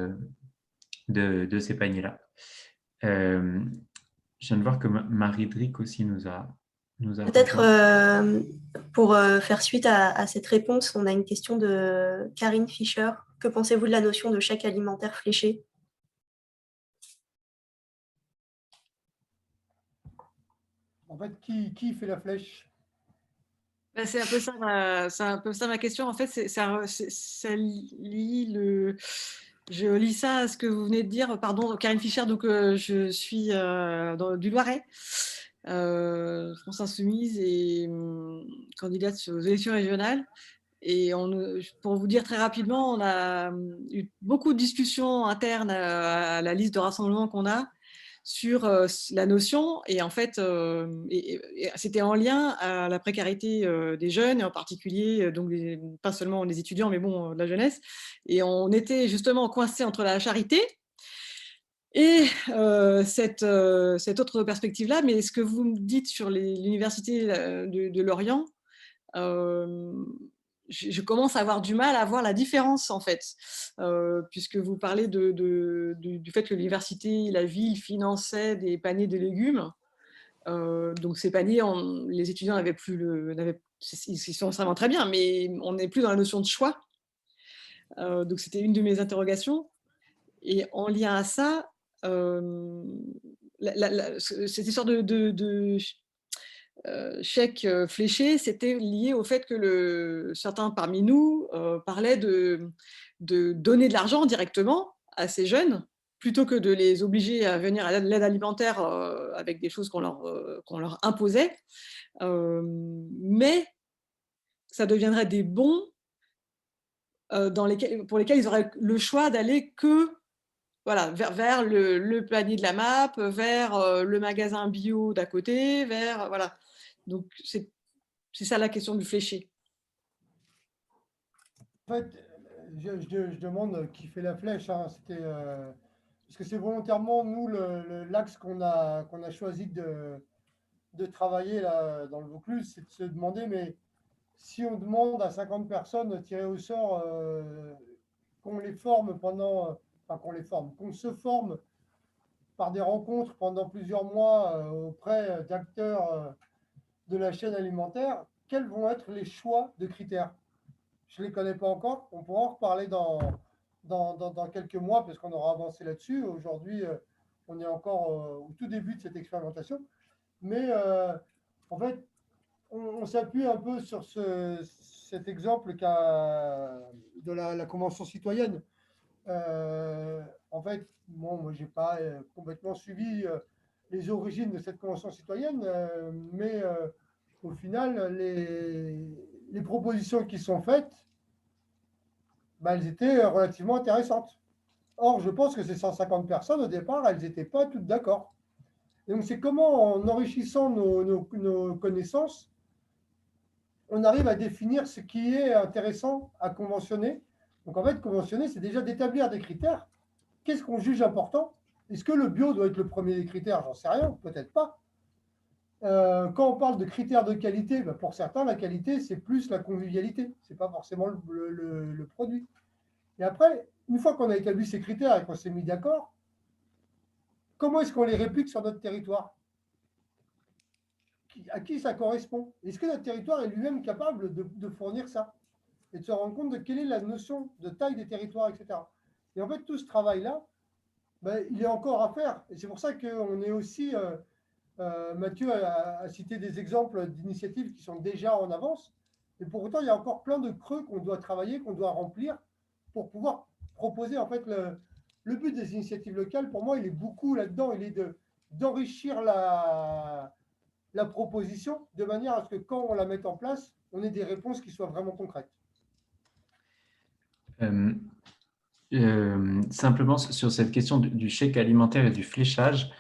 de ces paniers-là. Je viens de voir que Marie-Dric aussi nous a Peut-être pour faire suite à cette réponse, on a une question de Karine Fischer. Que pensez-vous de la notion de chèque alimentaire fléché? En fait, qui fait la flèche? C'est un peu ça ma question. En fait, ça lie je lis ça à ce que vous venez de dire. Pardon, Karine Fischer, donc je suis du Loiret, France Insoumise et candidate aux élections régionales. Et pour vous dire très rapidement, on a eu beaucoup de discussions internes à la liste de rassemblement qu'on a sur la notion. Et en fait, c'était en lien à la précarité des jeunes, et en particulier, donc pas seulement des étudiants, mais bon, de la jeunesse. Et on était justement coincés entre la charité et cette autre perspective-là. Mais ce que vous me dites sur l'université de Lorient, je commence à avoir du mal à voir la différence, en fait, puisque vous parlez du fait que l'université, la ville finançait des paniers de légumes. Donc ces paniers, les étudiants n'avaient plus ils sont extrêmement très bien, mais on n'est plus dans la notion de choix. Donc c'était une de mes interrogations. Et en lien à ça, cette histoire de chèque fléché, c'était lié au fait que certains parmi nous parlaient de donner de l'argent directement à ces jeunes, plutôt que de les obliger à venir à l'aide alimentaire avec des choses qu'on leur imposait, mais ça deviendrait des bons pour lesquels ils auraient le choix d'aller que vers le panier de la MAP, vers le magasin bio d'à côté, voilà. Donc c'est ça la question du fléché. En fait, je demande qui fait la flèche. Hein. Parce que c'est volontairement, nous, l'axe qu'on a choisi de travailler là, dans le Vaucluse, c'est de se demander, mais si on demande à 50 personnes tirées au sort qu'on les forme qu'on se forme par des rencontres pendant plusieurs mois auprès d'acteurs de la chaîne alimentaire, quels vont être les choix de critères? Je ne les connais pas encore. On pourra en reparler dans quelques mois parce qu'on aura avancé là-dessus. Aujourd'hui, on est encore au tout début de cette expérimentation. Mais en fait, on s'appuie un peu sur cet exemple de la Convention citoyenne. En fait, moi, je n'ai pas complètement suivi les origines de cette Convention citoyenne, mais au final, les propositions qui sont faites, elles étaient relativement intéressantes. Or, je pense que ces 150 personnes, au départ, elles n'étaient pas toutes d'accord. Donc, c'est comment, en enrichissant nos connaissances, on arrive à définir ce qui est intéressant à conventionner. Donc, en fait, conventionner, c'est déjà d'établir des critères. Qu'est-ce qu'on juge important? Est-ce que le bio doit être le premier des critères? J'en sais rien, peut-être pas. Quand on parle de critères de qualité, pour certains, la qualité, c'est plus la convivialité. Ce n'est pas forcément le produit. Et après, une fois qu'on a établi ces critères et qu'on s'est mis d'accord, comment est-ce qu'on les réplique sur notre territoire? À qui ça correspond? Est-ce que notre territoire est lui-même capable de fournir ça? Et de se rendre compte de quelle est la notion de taille des territoires, etc. Et en fait, tout ce travail-là, il est encore à faire. Et c'est pour ça qu'on est aussi, Mathieu a cité des exemples d'initiatives qui sont déjà en avance. Et pour autant, il y a encore plein de creux qu'on doit travailler, qu'on doit remplir pour pouvoir proposer. En fait, le but des initiatives locales, pour moi, il est beaucoup là-dedans. Il est d'enrichir la proposition de manière à ce que quand on la mette en place, on ait des réponses qui soient vraiment concrètes. Simplement sur cette question du chèque alimentaire et du fléchage,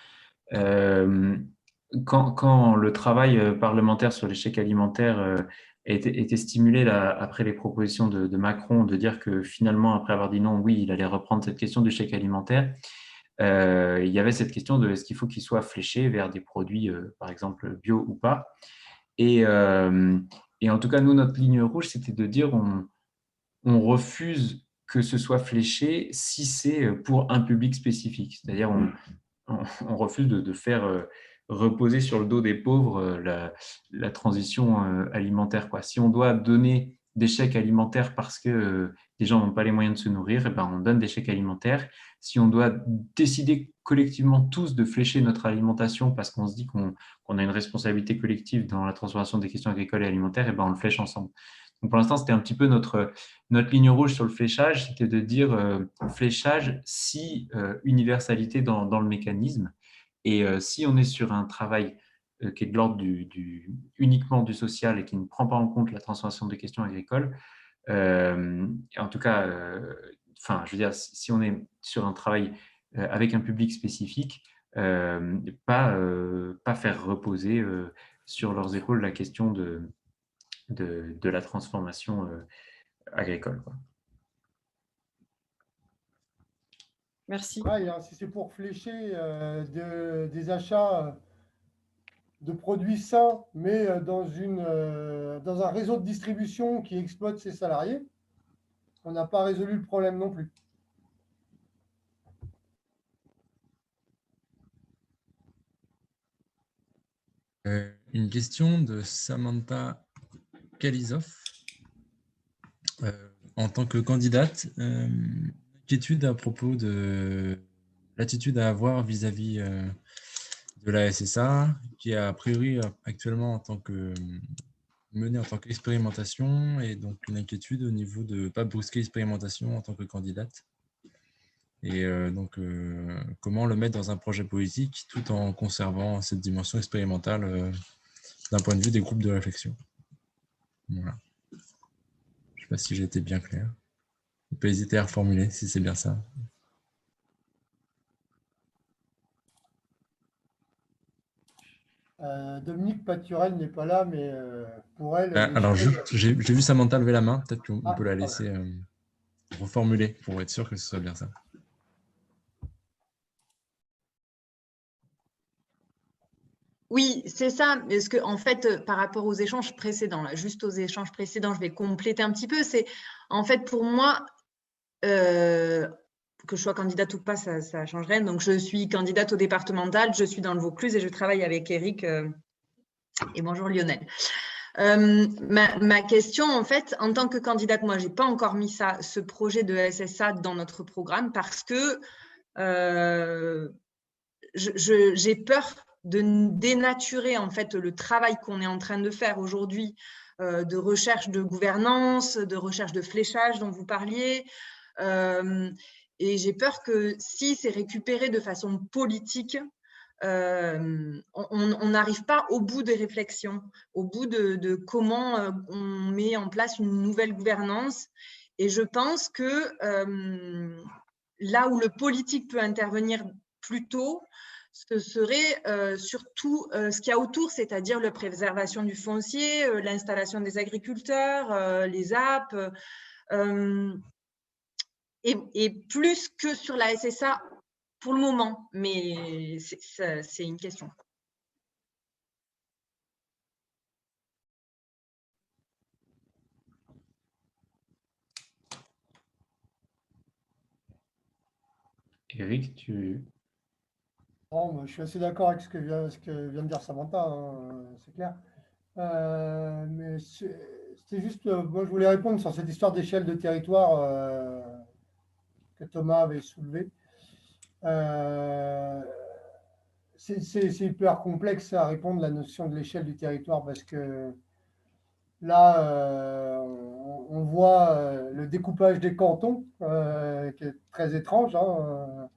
quand le travail parlementaire sur les chèques alimentaires était stimulé là, après les propositions de Macron de dire que finalement, après avoir dit non, oui, il allait reprendre cette question du chèque alimentaire, il y avait cette question de est-ce qu'il faut qu'il soit fléché vers des produits, par exemple, bio ou pas. Et en tout cas, nous, notre ligne rouge, c'était de dire on refuse que ce soit fléché si c'est pour un public spécifique. C'est-à-dire, on refuse de faire reposer sur le dos des pauvres la transition alimentaire, quoi. Si on doit donner des chèques alimentaires parce que les gens n'ont pas les moyens de se nourrir, on donne des chèques alimentaires. Si on doit décider collectivement tous de flécher notre alimentation parce qu'on se dit qu'on a une responsabilité collective dans la transformation des questions agricoles et alimentaires, on le flèche ensemble. Donc pour l'instant, c'était un petit peu notre ligne rouge sur le fléchage, c'était de dire fléchage si universalité dans le mécanisme. Et si on est sur un travail qui est de l'ordre uniquement du social et qui ne prend pas en compte la transformation des questions agricoles, en tout cas, je veux dire, si on est sur un travail avec un public spécifique, pas faire reposer sur leurs épaules la question de la transformation agricole, quoi. Merci. Si c'est pour flécher des achats de produits sains, mais dans un réseau de distribution qui exploite ses salariés, on n'a pas résolu le problème non plus. Une question de Samantha Kalizov. En tant que candidate, inquiétude à propos de l'attitude à avoir vis-à-vis de la SSA, qui est a priori actuellement menée en tant qu'expérimentation, et donc une inquiétude au niveau de ne pas brusquer l'expérimentation en tant que candidate. Et comment le mettre dans un projet politique tout en conservant cette dimension expérimentale d'un point de vue des groupes de réflexion. Voilà. Je ne sais pas si j'ai été bien clair. On peut hésiter à reformuler si c'est bien ça. Dominique Paturel n'est pas là, mais pour elle... alors, j'ai vu Samantha lever la main. Peut-être qu'on peut la laisser reformuler pour être sûr que ce soit bien ça. Oui, c'est ça. Parce que, en fait, par rapport aux échanges précédents, juste aux échanges précédents, je vais compléter un petit peu. C'est, en fait, pour moi, que je sois candidate ou pas, ça changerait. Donc, je suis candidate au départemental, je suis dans le Vaucluse et je travaille avec Eric et bonjour Lionel. Ma question, en fait, en tant que candidate, moi, je n'ai pas encore mis ce projet de SSA dans notre programme parce que j'ai peur de dénaturer en fait le travail qu'on est en train de faire aujourd'hui de recherche de gouvernance, de recherche de fléchage dont vous parliez. Et j'ai peur que si c'est récupéré de façon politique, on n'arrive pas au bout des réflexions, au bout de comment on met en place une nouvelle gouvernance. Et je pense que là où le politique peut intervenir plus tôt, ce serait surtout ce qu'il y a autour, c'est-à-dire la préservation du foncier, l'installation des agriculteurs, les apps, et plus que sur la SSA pour le moment, mais c'est une question. Eric, tu... Bon, moi, je suis assez d'accord avec ce que vient de dire Samantha, hein, c'est clair. Mais c'était juste, moi je voulais répondre sur cette histoire d'échelle de territoire que Thomas avait soulevée. C'est hyper complexe à répondre, la notion de l'échelle du territoire, parce que là, on voit le découpage des cantons, qui est très étrange. Hein.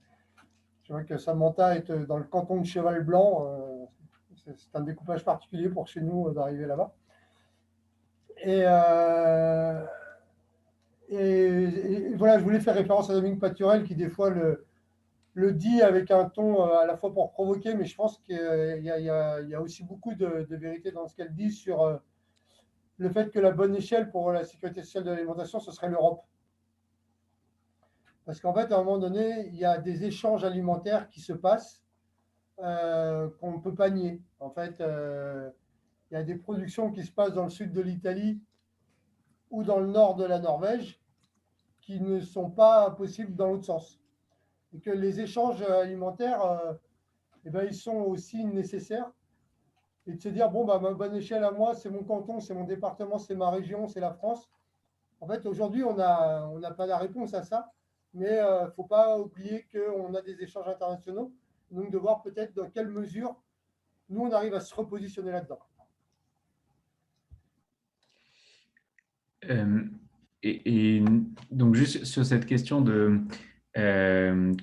Je vois que Samantha est dans le canton de Cheval Blanc. C'est un découpage particulier pour chez nous d'arriver là-bas. Et voilà, je voulais faire référence à Dominique Paturel qui, des fois, le dit avec un ton à la fois pour provoquer, mais je pense qu'il y a aussi beaucoup de vérité dans ce qu'elle dit sur le fait que la bonne échelle pour la sécurité sociale de l'alimentation, ce serait l'Europe. Parce qu'en fait, à un moment donné, il y a des échanges alimentaires qui se passent qu'on ne peut pas nier. En fait, il y a des productions qui se passent dans le sud de l'Italie ou dans le nord de la Norvège qui ne sont pas possibles dans l'autre sens. Et que les échanges alimentaires, eh ben, ils sont aussi nécessaires. Et de se dire, bon, bah, ma bonne échelle à moi, c'est mon canton, c'est mon département, c'est ma région, c'est la France. En fait, aujourd'hui, on n'a pas la réponse à ça, mais il ne faut pas oublier qu'on a des échanges internationaux, donc de voir peut-être dans quelle mesure nous, on arrive à se repositionner là-dedans. Et donc, juste sur cette question de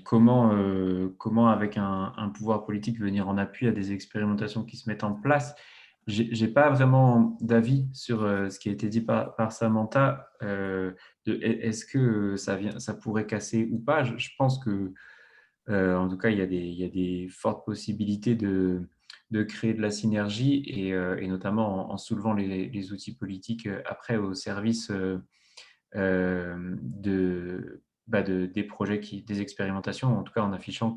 comment avec un pouvoir politique, venir en appui à des expérimentations qui se mettent en place, j'ai pas vraiment d'avis sur ce qui a été dit par Samantha. Est-ce que ça pourrait casser ou pas? Je pense que, en tout cas, il y a des fortes possibilités de créer de la synergie et notamment en soulevant les outils politiques après au service des projets, des expérimentations, en tout cas en affichant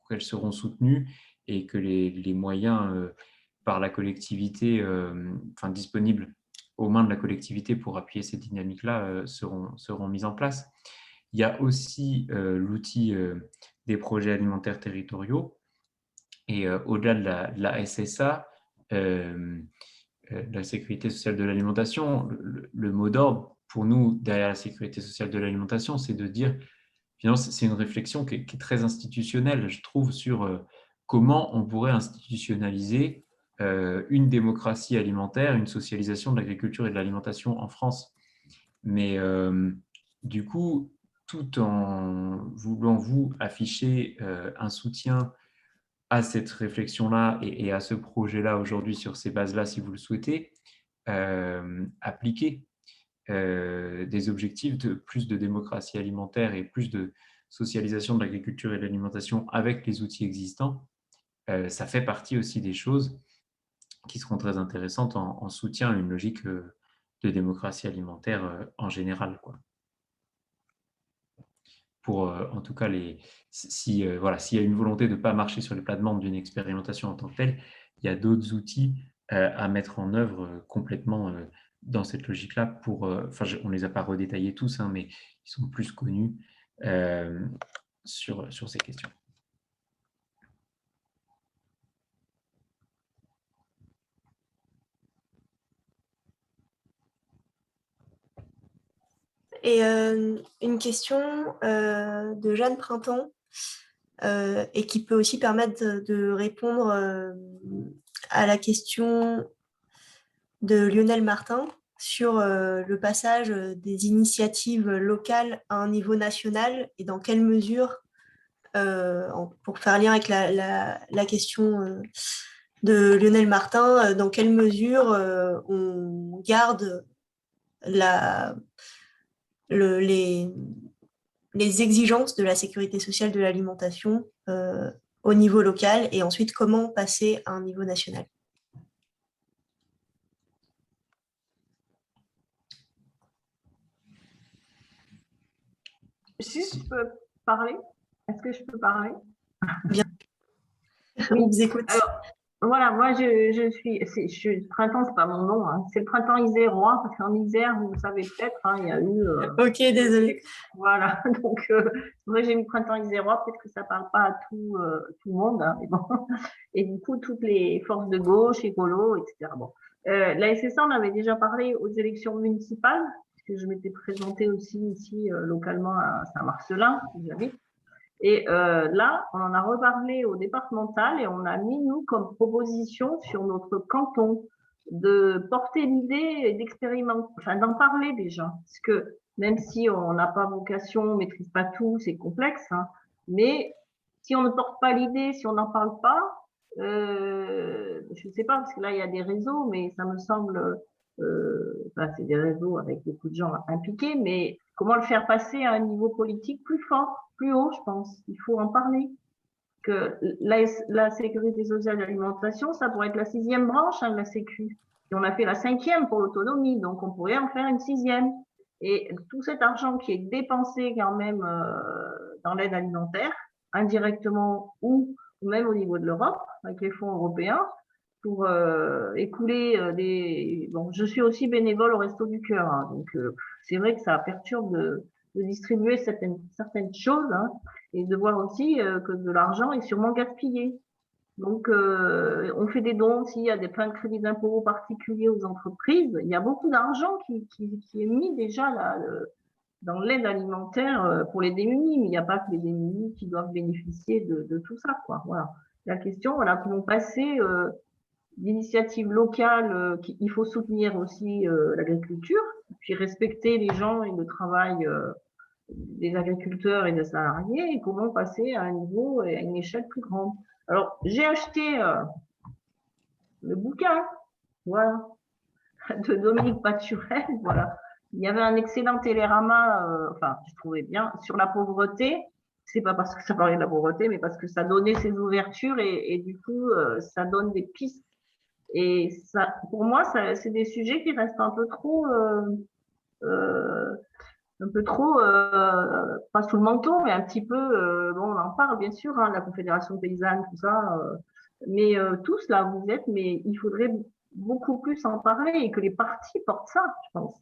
qu'elles seront soutenues et que les moyens par la collectivité, disponibles aux mains de la collectivité pour appuyer cette dynamique-là seront mises en place. Il y a aussi l'outil des projets alimentaires territoriaux et au-delà de la SSA, la sécurité sociale de l'alimentation, le mot d'ordre pour nous derrière la sécurité sociale de l'alimentation, c'est de dire, finalement, c'est une réflexion qui est très institutionnelle, je trouve, sur comment on pourrait institutionnaliser une démocratie alimentaire, une socialisation de l'agriculture et de l'alimentation en France. Mais du coup, tout en voulant vous afficher un soutien à cette réflexion-là et à ce projet-là aujourd'hui sur ces bases-là, si vous le souhaitez, appliquer des objectifs de plus de démocratie alimentaire et plus de socialisation de l'agriculture et de l'alimentation avec les outils existants, ça fait partie aussi des choses qui seront très intéressantes en soutien à une logique de démocratie alimentaire en général, quoi. Pour, en tout cas, s'il y a une volonté de ne pas marcher sur les plates-bandes d'une expérimentation en tant que telle, il y a d'autres outils à mettre en œuvre complètement dans cette logique-là. On ne les a pas redétaillés tous, hein, mais ils sont plus connus sur ces questions. Et une question de Jeanne Printemps, et qui peut aussi permettre de répondre à la question de Lionel Martin sur le passage des initiatives locales à un niveau national et dans quelle mesure, pour faire lien avec la question de Lionel Martin, dans quelle mesure on garde les exigences de la sécurité sociale de l'alimentation au niveau local et ensuite comment passer à un niveau national. Si je peux parler, est-ce que je peux parler? Bien. Oui. On vous écoute. Alors, voilà, moi, Printemps, c'est pas mon nom, hein. C'est le printemps isérois, parce qu'en Isère, vous le savez peut-être, hein, il y a eu… Ok, désolée. Voilà, donc c'est vrai que j'ai mis printemps isérois, peut-être que ça parle pas à tout le monde, hein, mais bon. Et du coup, toutes les forces de gauche, écolo, etc. Bon. La SSA, on avait déjà parlé aux élections municipales, puisque je m'étais présentée aussi ici localement à Saint-Marcelin, où j'habite. Et là, on en a reparlé au départemental et on a mis, nous, comme proposition sur notre canton de porter l'idée d'expérimenter, enfin d'en parler déjà. Parce que même si on n'a pas vocation, on ne maîtrise pas tout, c'est complexe, hein, mais si on ne porte pas l'idée, si on n'en parle pas, je ne sais pas, parce que là, il y a des réseaux, mais ça me semble, c'est des réseaux avec beaucoup de gens impliqués, mais comment le faire passer à un niveau politique plus fort, plus haut, je pense. Il faut en parler. Que la sécurité sociale et l'alimentation, ça pourrait être la 6e branche de la Sécu. Et on a fait la 5e pour l'autonomie, donc on pourrait en faire une 6e. Et tout cet argent qui est dépensé quand même dans l'aide alimentaire, indirectement ou même au niveau de l'Europe, avec les fonds européens, pour écouler des… Bon, je suis aussi bénévole au Resto du Cœur, hein, donc c'est vrai que ça perturbe de distribuer certaines choses, hein, et de voir aussi que de l'argent est sûrement gaspillé. Donc, on fait des dons aussi, il y a des plans de crédit d'impôt particuliers aux entreprises. Il y a beaucoup d'argent qui est mis déjà là, dans l'aide alimentaire pour les démunis, mais il n'y a pas que les démunis qui doivent bénéficier de tout ça, quoi. Voilà. La question, voilà, comment passer d'initiatives locales, il faut soutenir aussi l'agriculture, puis respecter les gens et le travail des agriculteurs et des salariés, et comment passer à un niveau et à une échelle plus grande. Alors, j'ai acheté le bouquin, voilà, de Dominique Paturel, voilà. Il y avait un excellent télérama, enfin, je trouvais bien, sur la pauvreté. C'est pas parce que ça parlait de la pauvreté, mais parce que ça donnait ses ouvertures et du coup, ça donne des pistes. Et ça, pour moi, c'est des sujets qui restent un peu trop, pas sous le manteau, mais un petit peu, bon, on en parle bien sûr, hein, la Confédération paysanne, tout ça, mais tous là, vous êtes, mais il faudrait beaucoup plus en parler et que les partis portent ça, je pense.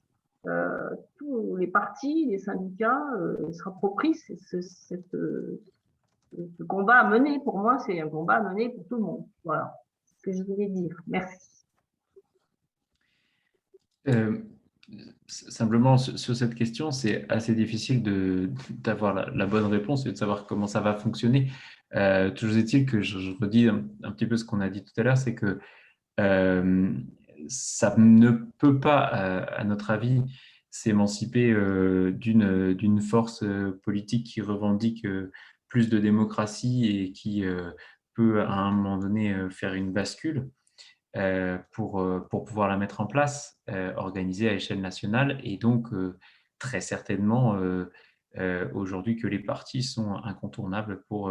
Tous les partis, les syndicats s'approprient ce combat à mener. Pour moi, c'est un combat à mener pour tout le monde. Voilà ce que je voulais dire. Merci. Simplement, sur cette question, c'est assez difficile d'avoir la bonne réponse et de savoir comment ça va fonctionner. Toujours est-il que je redis un petit peu ce qu'on a dit tout à l'heure, c'est que ça ne peut pas, à notre avis, s'émanciper d'une force politique qui revendique plus de démocratie et qui peut, à un moment donné, faire une bascule. Pour pouvoir la mettre en place, organisée à échelle nationale, et donc très certainement aujourd'hui que les partis sont incontournables pour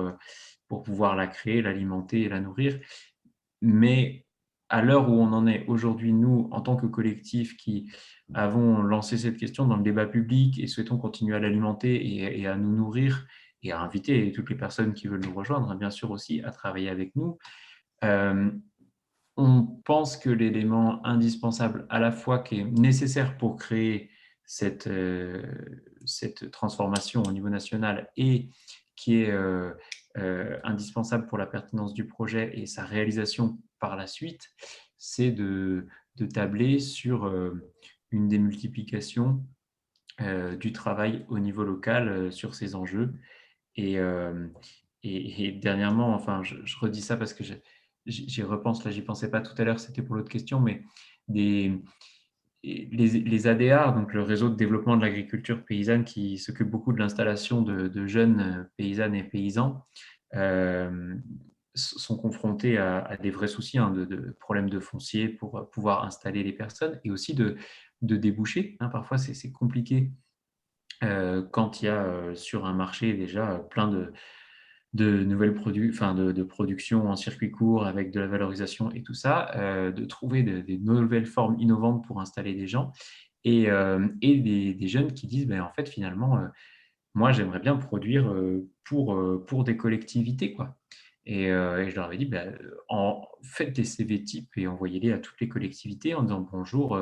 pouvoir la créer, l'alimenter et la nourrir. Mais à l'heure où on en est aujourd'hui, nous, en tant que collectif qui avons lancé cette question dans le débat public et souhaitons continuer à l'alimenter et à nous nourrir et à inviter toutes les personnes qui veulent nous rejoindre, bien sûr aussi, à travailler avec nous, on pense que l'élément indispensable à la fois qui est nécessaire pour créer cette transformation au niveau national et qui est indispensable pour la pertinence du projet et sa réalisation par la suite, c'est de tabler sur une démultiplication du travail au niveau local sur ces enjeux. Et dernièrement, enfin, je redis ça parce que j'y repense, là, j'y pensais pas tout à l'heure, c'était pour l'autre question, mais les ADR, donc le réseau de développement de l'agriculture paysanne, qui s'occupe beaucoup de l'installation de jeunes paysannes et paysans, sont confrontés à des vrais soucis, hein, de problèmes de foncier pour pouvoir installer les personnes, et aussi de débouchés. Hein. Parfois, c'est compliqué quand il y a sur un marché déjà plein de nouvelles de production en circuit court avec de la valorisation et tout ça, de trouver des nouvelles formes innovantes pour installer des gens, et des jeunes qui disent en fait finalement moi j'aimerais bien produire pour des collectivités, quoi. Et je leur avais dit faites des CV types et envoyez-les à toutes les collectivités en disant bonjour,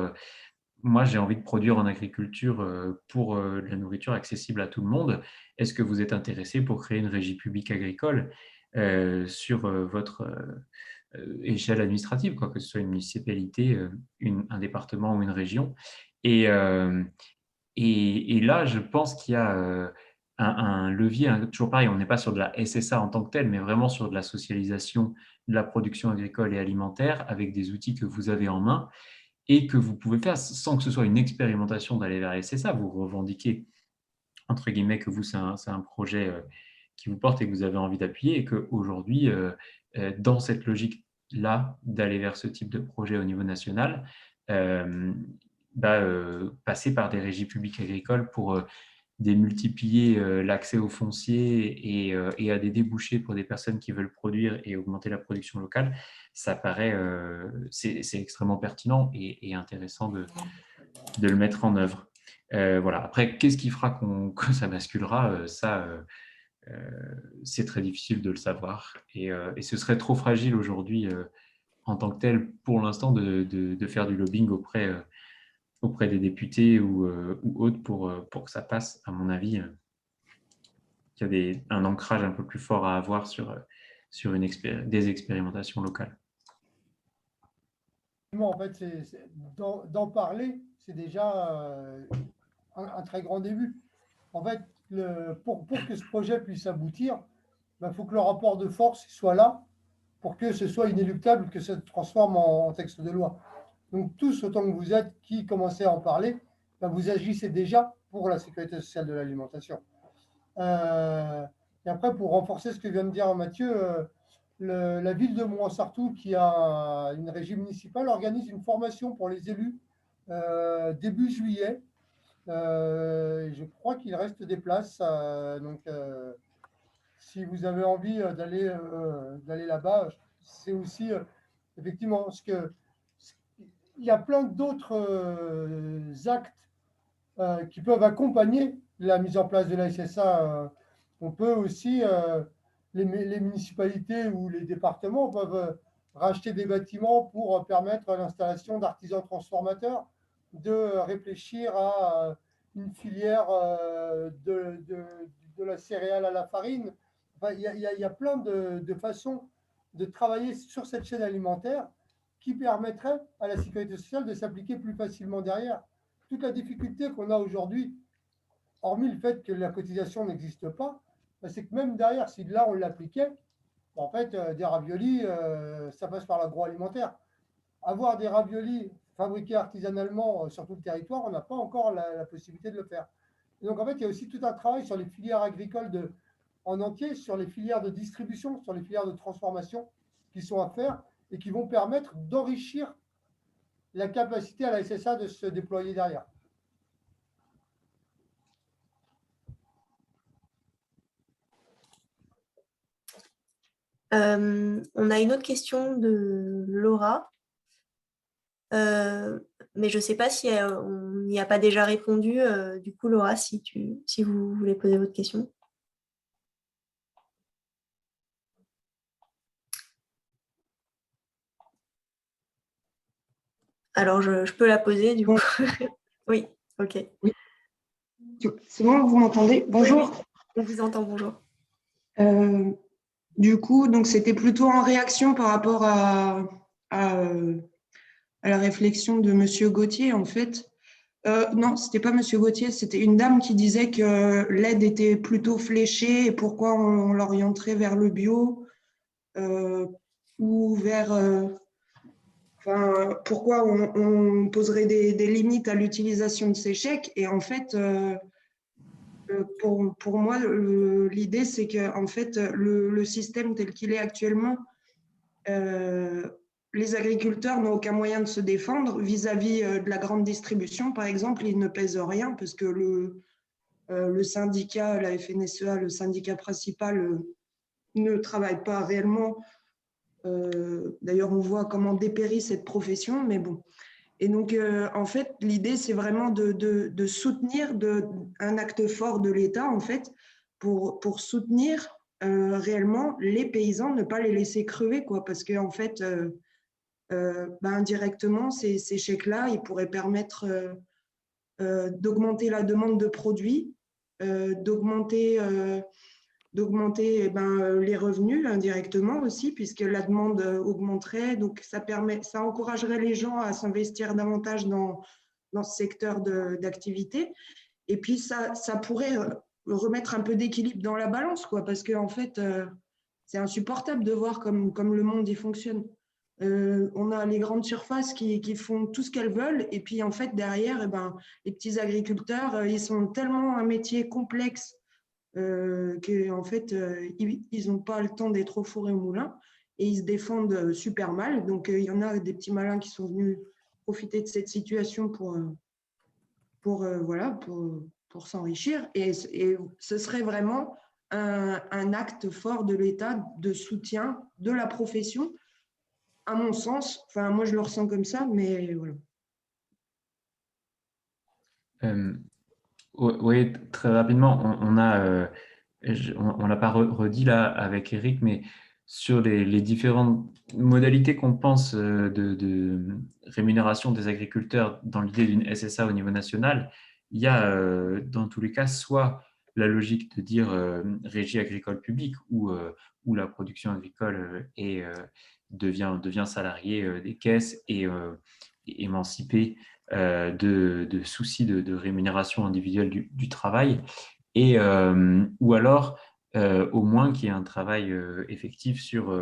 moi, j'ai envie de produire en agriculture pour de la nourriture accessible à tout le monde. Est-ce que vous êtes intéressé pour créer une régie publique agricole sur votre échelle administrative, quoi, que ce soit une municipalité, un département ou une région? Et là, je pense qu'il y a un levier, toujours pareil, on n'est pas sur de la SSA en tant que telle, mais vraiment sur de la socialisation de la production agricole et alimentaire avec des outils que vous avez en main et que vous pouvez faire sans que ce soit une expérimentation d'aller vers la SSA. Vous revendiquez, entre guillemets, que vous, c'est un projet qui vous porte et que vous avez envie d'appuyer, et qu'aujourd'hui, dans cette logique-là, d'aller vers ce type de projet au niveau national, passer par des régies publiques agricoles pour démultiplier l'accès au foncier et à des débouchés pour des personnes qui veulent produire et augmenter la production locale, ça paraît, c'est extrêmement pertinent et intéressant de le mettre en œuvre. Voilà. Après, qu'est-ce qui fera que ça basculera? C'est très difficile de le savoir. Et ce serait trop fragile aujourd'hui en tant que tel, pour l'instant, de faire du lobbying auprès des députés ou autres pour que ça passe. À mon avis, il y a un ancrage un peu plus fort à avoir sur des expérimentations locales. En fait, d'en parler, c'est déjà un très grand début. En fait, pour que ce projet puisse aboutir, il faut que le rapport de force soit là pour que ce soit inéluctable, que ça se transforme en texte de loi. Donc tous, autant que vous êtes, qui commencez à en parler, vous agissez déjà pour la sécurité sociale de l'alimentation. Et après, pour renforcer ce que vient de dire Mathieu, la ville de Mouansartou, qui a une régie municipale, organise une formation pour les élus début juillet. Je crois qu'il reste des places. Donc, si vous avez envie d'aller là-bas, c'est aussi effectivement ce que il y a plein d'autres actes qui peuvent accompagner la mise en place de la SSA. On peut aussi, les municipalités ou les départements peuvent racheter des bâtiments pour permettre l'installation d'artisans transformateurs, de réfléchir à une filière de la céréale à la farine. Enfin, il y a plein de façons de travailler sur cette chaîne alimentaire qui permettrait à la sécurité sociale de s'appliquer plus facilement derrière. Toute la difficulté qu'on a aujourd'hui, hormis le fait que la cotisation n'existe pas, c'est que même derrière, si là on l'appliquait, en fait, des raviolis, ça passe par l'agroalimentaire. Avoir des raviolis fabriqués artisanalement sur tout le territoire, on n'a pas encore la possibilité de le faire. Et donc, en fait, il y a aussi tout un travail sur les filières agricoles en entier, sur les filières de distribution, sur les filières de transformation qui sont à faire et qui vont permettre d'enrichir la capacité à la SSA de se déployer derrière. On a une autre question de Laura, mais je ne sais pas si on n'y a pas déjà répondu. Du coup, Laura, si vous voulez poser votre question. Alors, je peux la poser, du coup. Oui, ok. Oui. C'est bon, vous m'entendez? Bonjour. Oui, on vous entend, bonjour. Du coup, donc c'était plutôt en réaction par rapport à la réflexion de Monsieur Gauthier, en fait. Non, c'était pas Monsieur Gauthier, c'était une dame qui disait que l'aide était plutôt fléchée et pourquoi on l'orienterait vers le bio ou vers… Enfin, pourquoi on poserait des limites à l'utilisation de ces chèques? Et en fait, pour moi, l'idée, c'est que en fait, le système tel qu'il est actuellement, les agriculteurs n'ont aucun moyen de se défendre vis-à-vis de la grande distribution, par exemple. Ils ne pèsent rien parce que le syndicat, la FNSEA, le syndicat principal, ne travaille pas réellement. D'ailleurs, on voit comment dépérit cette profession, mais bon. Et donc, en fait, l'idée, c'est vraiment de soutenir un acte fort de l'État, en fait, pour soutenir réellement les paysans, ne pas les laisser crever, quoi, parce qu'en fait, indirectement, ces chèques-là, ils pourraient permettre d'augmenter la demande de produits, d'augmenter les revenus indirectement aussi, puisque la demande augmenterait. Donc, ça encouragerait les gens à s'investir davantage dans ce secteur d'activité. Et puis, ça pourrait remettre un peu d'équilibre dans la balance, quoi, parce qu'en fait, c'est insupportable de voir comme le monde y fonctionne. On a les grandes surfaces qui font tout ce qu'elles veulent, et puis en fait, derrière, les petits agriculteurs, ils sont tellement un métier complexe qu'en fait, ils n'ont pas le temps d'être au four et au moulin et ils se défendent super mal. Donc, il y en a des petits malins qui sont venus profiter de cette situation pour s'enrichir. Et ce serait vraiment un acte fort de l'État de soutien de la profession, à mon sens. Enfin, moi, je le ressens comme ça, mais voilà. Oui, très rapidement, on l'a pas redit là avec Eric, mais sur les différentes modalités qu'on pense de rémunération des agriculteurs dans l'idée d'une SSA au niveau national, il y a dans tous les cas soit la logique de dire régie agricole publique où la production agricole devient salariée des caisses et émancipée de soucis de rémunération individuelle du travail, et, ou alors au moins qu'il y ait un travail effectif sur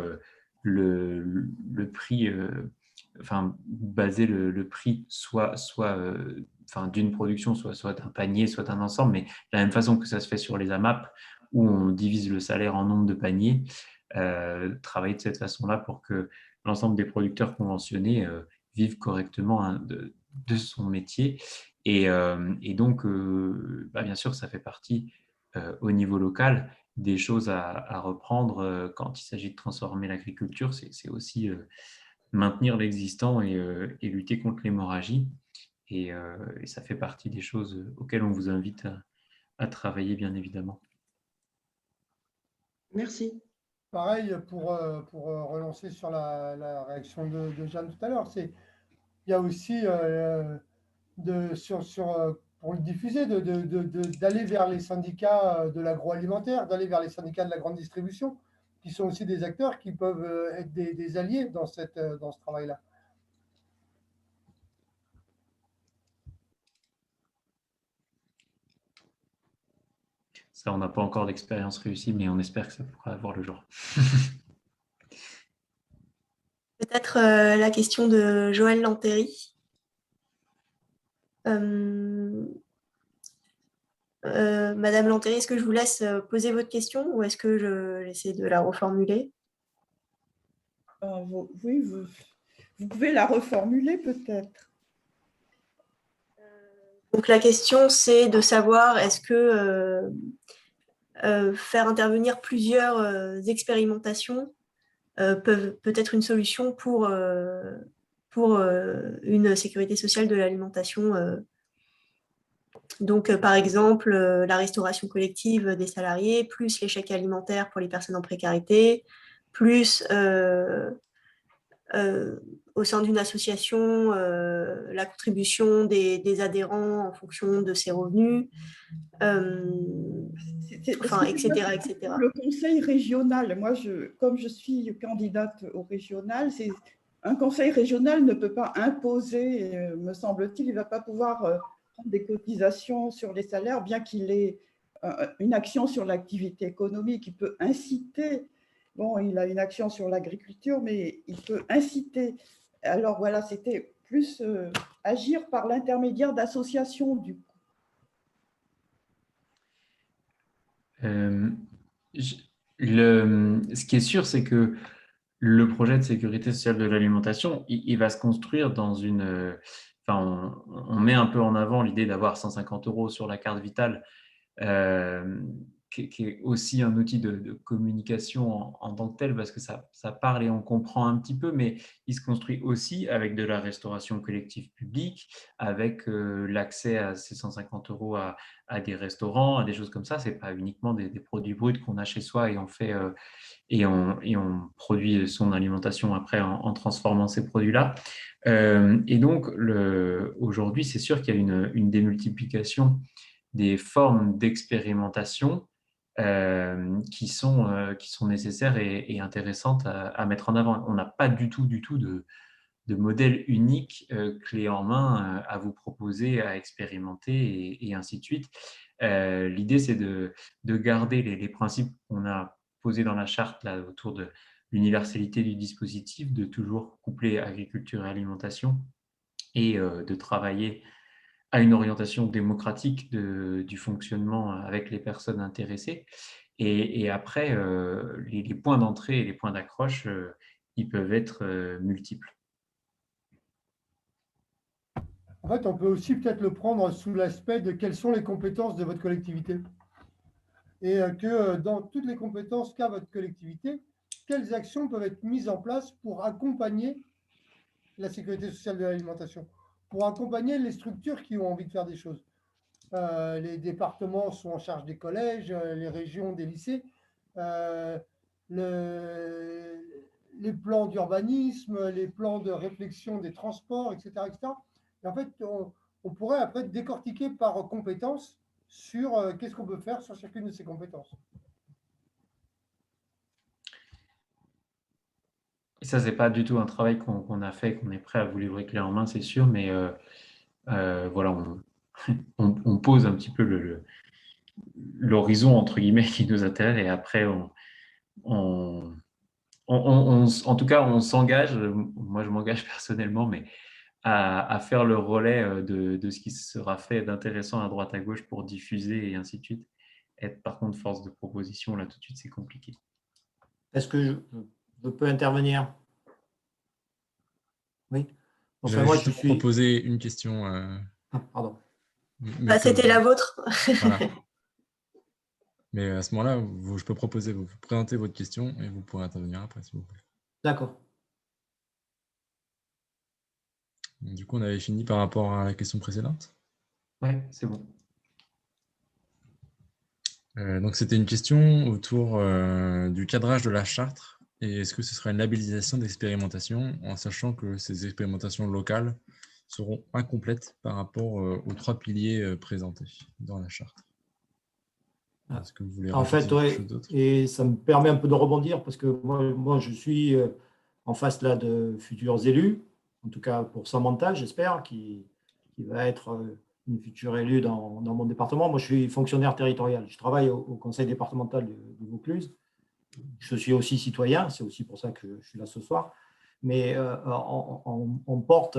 le prix, enfin baser le prix soit d'une production, soit d'un panier, soit d'un ensemble, mais de la même façon que ça se fait sur les AMAP, où on divise le salaire en nombre de paniers, travailler de cette façon-là pour que l'ensemble des producteurs conventionnés vivent correctement de son métier. Et donc, bien sûr, ça fait partie au niveau local des choses à reprendre quand il s'agit de transformer l'agriculture. C'est aussi maintenir l'existant et lutter contre l'hémorragie. Et ça fait partie des choses auxquelles on vous invite à travailler, bien évidemment. Merci. Pareil, pour relancer sur la réaction de Jeanne tout à l'heure, il y a aussi pour le diffuser, d'aller vers les syndicats de l'agroalimentaire, d'aller vers les syndicats de la grande distribution, qui sont aussi des acteurs qui peuvent être des alliés dans ce travail-là. Ça, on n'a pas encore d'expérience réussie, mais on espère que ça pourra avoir le jour. Peut-être la question de Joël Lantéry. Madame Lantéry, est-ce que je vous laisse poser votre question ou est-ce que j'essaie de la reformuler? Oui, vous pouvez la reformuler peut-être. Donc la question, c'est de savoir est-ce que faire intervenir plusieurs expérimentations peut être une solution pour une sécurité sociale de l'alimentation. Donc, par exemple, la restauration collective des salariés, plus les chèques alimentaires pour les personnes en précarité, plus au sein d'une association, la contribution des adhérents en fonction de ses revenus, etc., etc. Le conseil régional, moi, comme je suis candidate au régional, un conseil régional ne peut pas imposer, me semble-t-il, il ne va pas pouvoir prendre des cotisations sur les salaires, bien qu'il ait une action sur l'activité économique, il peut inciter. Bon, il a une action sur l'agriculture, mais il peut inciter Alors voilà, c'était plus agir par l'intermédiaire d'associations du coup. Ce qui est sûr, c'est que le projet de sécurité sociale de l'alimentation, il va se construire dans une… Enfin, on met un peu en avant l'idée d'avoir 150 € sur la carte vitale, qui est aussi un outil de communication en tant que tel, parce que ça parle et on comprend un petit peu, mais il se construit aussi avec de la restauration collective publique, avec l'accès à ces 150 € à des restaurants, à des choses comme ça. Ce n'est pas uniquement des produits bruts qu'on a chez soi et on fait… et on produit son alimentation après en transformant ces produits-là. Et donc, aujourd'hui, c'est sûr qu'il y a une démultiplication des formes d'expérimentation qui sont nécessaires et intéressantes à mettre en avant. On n'a pas du tout de modèle unique clé en main à vous proposer, à expérimenter et ainsi de suite. L'idée, c'est de garder les principes qu'on a posés dans la charte là, autour de l'universalité du dispositif, de toujours coupler agriculture et alimentation et de travailler à une orientation démocratique du fonctionnement avec les personnes intéressées. Et après, les points d'entrée et les points d'accroche, ils peuvent être multiples. En fait, on peut aussi peut-être le prendre sous l'aspect de quelles sont les compétences de votre collectivité. Et que dans toutes les compétences qu'a votre collectivité, quelles actions peuvent être mises en place pour accompagner la sécurité sociale de l'alimentation, pour accompagner les structures qui ont envie de faire des choses. Les départements sont en charge des collèges, les régions des lycées, les plans d'urbanisme, les plans de réflexion des transports, etc. etc. Et en fait, on pourrait après décortiquer par compétences sur qu'est-ce qu'on peut faire sur chacune de ces compétences. Et ça, ce n'est pas du tout un travail qu'on a fait, qu'on est prêt à vous livrer clé en main, c'est sûr, mais voilà, on pose un petit peu l'horizon, entre guillemets, qui nous intéresse, et après, en tout cas, on s'engage, moi je m'engage personnellement, mais à faire le relais de ce qui sera fait d'intéressant à droite à gauche pour diffuser et ainsi de suite. Être par contre force de proposition, là tout de suite, c'est compliqué. Est-ce que je peux intervenir? Oui. Enfin, moi, je suis proposer une question. Ah, pardon. C'était la vôtre. Voilà. Mais à ce moment-là, je peux proposer, vous présentez votre question et vous pourrez intervenir après, si vous voulez. D'accord. Du coup, on avait fini par rapport à la question précédente. Oui, c'est bon. Donc, c'était une question autour du cadrage de la charte et est-ce que ce sera une labellisation d'expérimentation en sachant que ces expérimentations locales seront incomplètes par rapport aux 3 piliers présentés dans la charte. Est-ce que vous voulez en fait, oui, et ça me permet un peu de rebondir parce que moi je suis en face là de futurs élus, en tout cas pour Samantha, j'espère, qui va être une future élue dans mon département. Moi, je suis fonctionnaire territorial. Je travaille au conseil départemental du Vaucluse. Je suis aussi citoyen, c'est aussi pour ça que je suis là ce soir. Mais on porte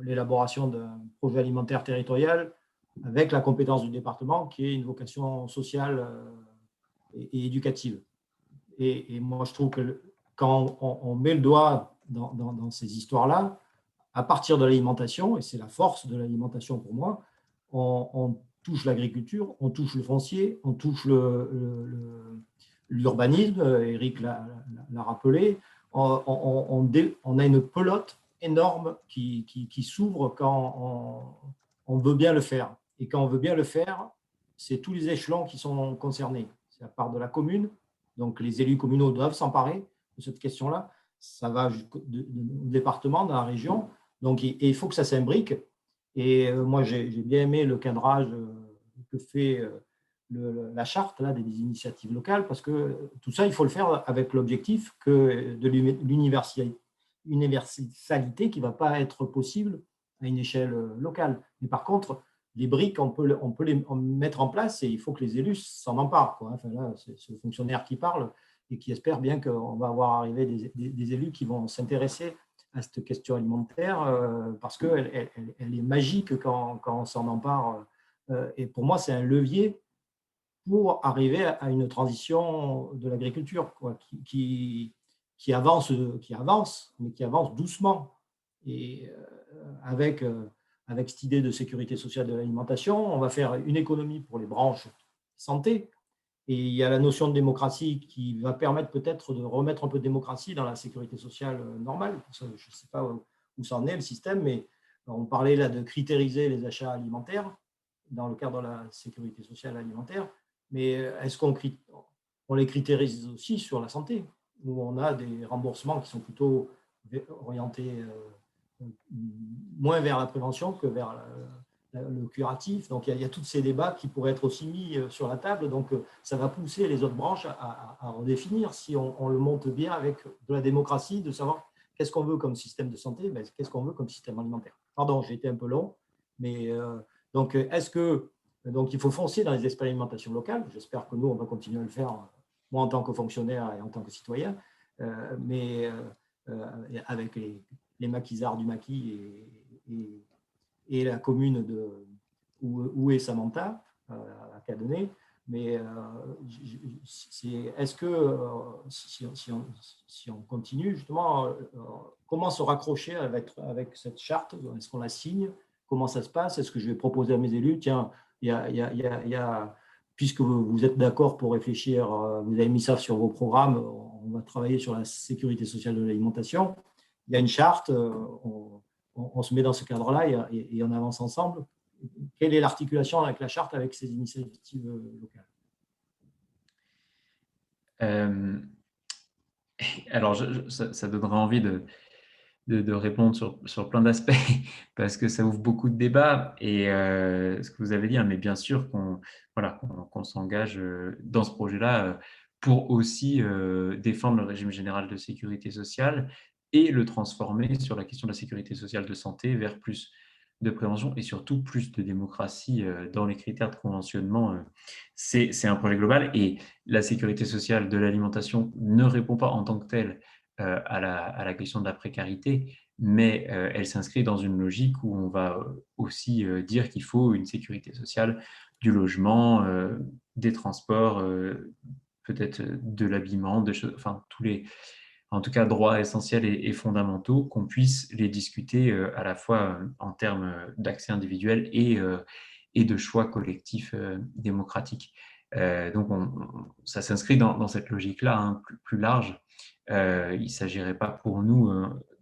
l'élaboration d'un projet alimentaire territorial avec la compétence du département qui est une vocation sociale et éducative. Et moi, je trouve que quand on met le doigt dans ces histoires-là, à partir de l'alimentation, et c'est la force de l'alimentation pour moi, on touche l'agriculture, on touche le foncier, on touche l'urbanisme, Eric l'a rappelé, on a une pelote énorme qui s'ouvre quand on veut bien le faire. Et quand on veut bien le faire, c'est tous les échelons qui sont concernés. C'est à part de la commune, donc les élus communaux doivent s'emparer de cette question-là. Ça va jusqu'au département, dans la région. Donc, il faut que ça s'imbrique. Et moi, j'ai bien aimé le cadrage que fait la charte là, des initiatives locales, parce que tout ça, il faut le faire avec l'objectif de l'universalité qui ne va pas être possible à une échelle locale. Mais par contre, les briques, on peut les mettre en place et il faut que les élus s'en emparent, quoi. Enfin, là, c'est le fonctionnaire qui parle et qui espère bien qu'on va avoir arrivé des élus qui vont s'intéresser à cette question alimentaire parce qu'elle elle est magique quand on s'en empare. Et pour moi, c'est un levier pour arriver à une transition de l'agriculture qui avance, mais qui avance doucement. Et avec cette idée de sécurité sociale de l'alimentation, on va faire une économie pour les branches santé. Et il y a la notion de démocratie qui va permettre peut-être de remettre un peu de démocratie dans la sécurité sociale normale. Je ne sais pas où ça en est le système, mais on parlait là de critériser les achats alimentaires dans le cadre de la sécurité sociale alimentaire. Mais est-ce qu'on les critérise aussi sur la santé, où on a des remboursements qui sont plutôt orientés moins vers la prévention que vers le curatif. Donc, il y a tous ces débats qui pourraient être aussi mis sur la table. Donc, ça va pousser les autres branches à redéfinir, si on le monte bien avec de la démocratie, de savoir qu'est-ce qu'on veut comme système de santé, mais qu'est-ce qu'on veut comme système alimentaire. Pardon, j'ai été un peu long, mais donc, donc, il faut foncer dans les expérimentations locales. J'espère que nous, on va continuer à le faire, moi en tant que fonctionnaire et en tant que citoyen, mais avec les maquisards du maquis et la commune où est Samantha, à Cadenet. Mais est-ce que, si on continue, justement, comment se raccrocher avec cette charte? Est-ce qu'on la signe? Comment ça se passe? Est-ce que je vais proposer à mes élus, tiens, puisque vous êtes d'accord pour réfléchir, vous avez mis ça sur vos programmes, on va travailler sur la sécurité sociale de l'alimentation. Il y a une charte, on se met dans ce cadre-là et on avance ensemble. Quelle est l'articulation avec la charte, avec ces initiatives locales? Alors, ça donnerait envie de répondre sur plein d'aspects parce que ça ouvre beaucoup de débats et ce que vous avez dit, hein, mais bien sûr qu'on s'engage dans ce projet-là pour aussi défendre le régime général de sécurité sociale et le transformer sur la question de la sécurité sociale de santé vers plus de prévention et surtout plus de démocratie dans les critères de conventionnement. C'est un projet global et la sécurité sociale de l'alimentation ne répond pas en tant que telle à la question de la précarité, mais elle s'inscrit dans une logique où on va aussi dire qu'il faut une sécurité sociale du logement, des transports, peut-être de l'habillement, des choses, enfin tous les, en tout cas droits essentiels et fondamentaux, qu'on puisse les discuter à la fois en termes d'accès individuel et de choix collectifs démocratiques. Donc ça s'inscrit dans cette logique-là, hein, plus large. Il ne s'agirait pas pour nous,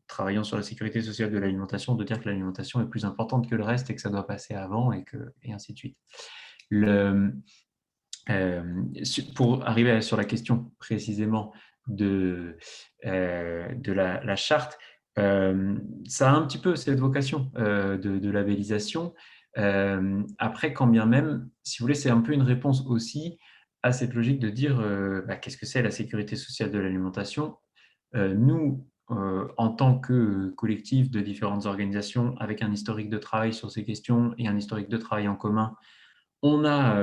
travaillant sur la sécurité sociale de l'alimentation, de dire que l'alimentation est plus importante que le reste et que ça doit passer avant et ainsi de suite. Pour arriver sur la question précisément de la charte, ça a un petit peu cette vocation de labellisation. Après, quand bien même, si vous voulez, c'est un peu une réponse aussi à cette logique de dire qu'est-ce que c'est la sécurité sociale de l'alimentation. Nous, en tant que collectif de différentes organisations avec un historique de travail sur ces questions et un historique de travail en commun, on a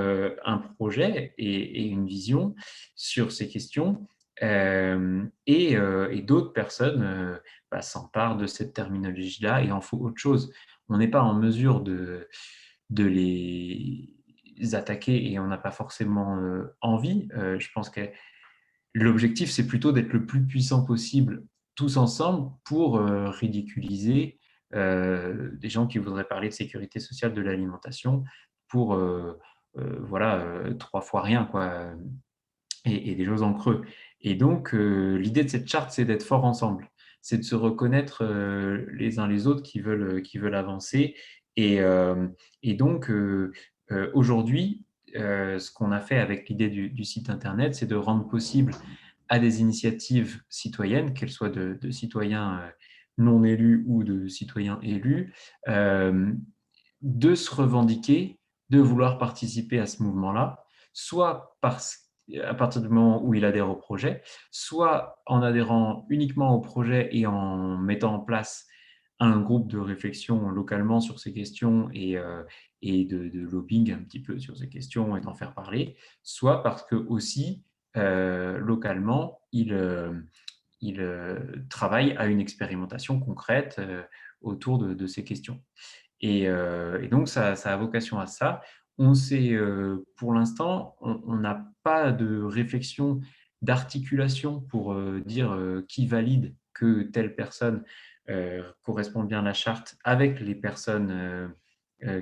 un projet et une vision sur ces questions et d'autres personnes s'emparent de cette terminologie-là et en font autre chose. On n'est pas en mesure de les attaquer et on n'a pas forcément envie. Je pense que l'objectif, c'est plutôt d'être le plus puissant possible tous ensemble pour ridiculiser des gens qui voudraient parler de sécurité sociale de l'alimentation pour 3 fois rien, quoi, et des choses en creux. Et donc, l'idée de cette charte, c'est d'être fort ensemble, c'est de se reconnaître les uns les autres qui veulent avancer. Et donc, aujourd'hui, ce qu'on a fait avec l'idée du site internet, c'est de rendre possible à des initiatives citoyennes, qu'elles soient de citoyens non élus ou de citoyens élus, de se revendiquer, de vouloir participer à ce mouvement-là, soit à partir du moment où il adhère au projet, soit en adhérant uniquement au projet et en mettant en place un groupe de réflexion localement sur ces questions et de lobbying un petit peu sur ces questions et d'en faire parler, soit parce que aussi localement, il travaille à une expérimentation concrète autour de ces questions. Et donc, ça a vocation à ça. On sait, pour l'instant, on n'a pas de réflexion d'articulation pour dire qui valide que telle personne correspond bien à la charte avec les personnes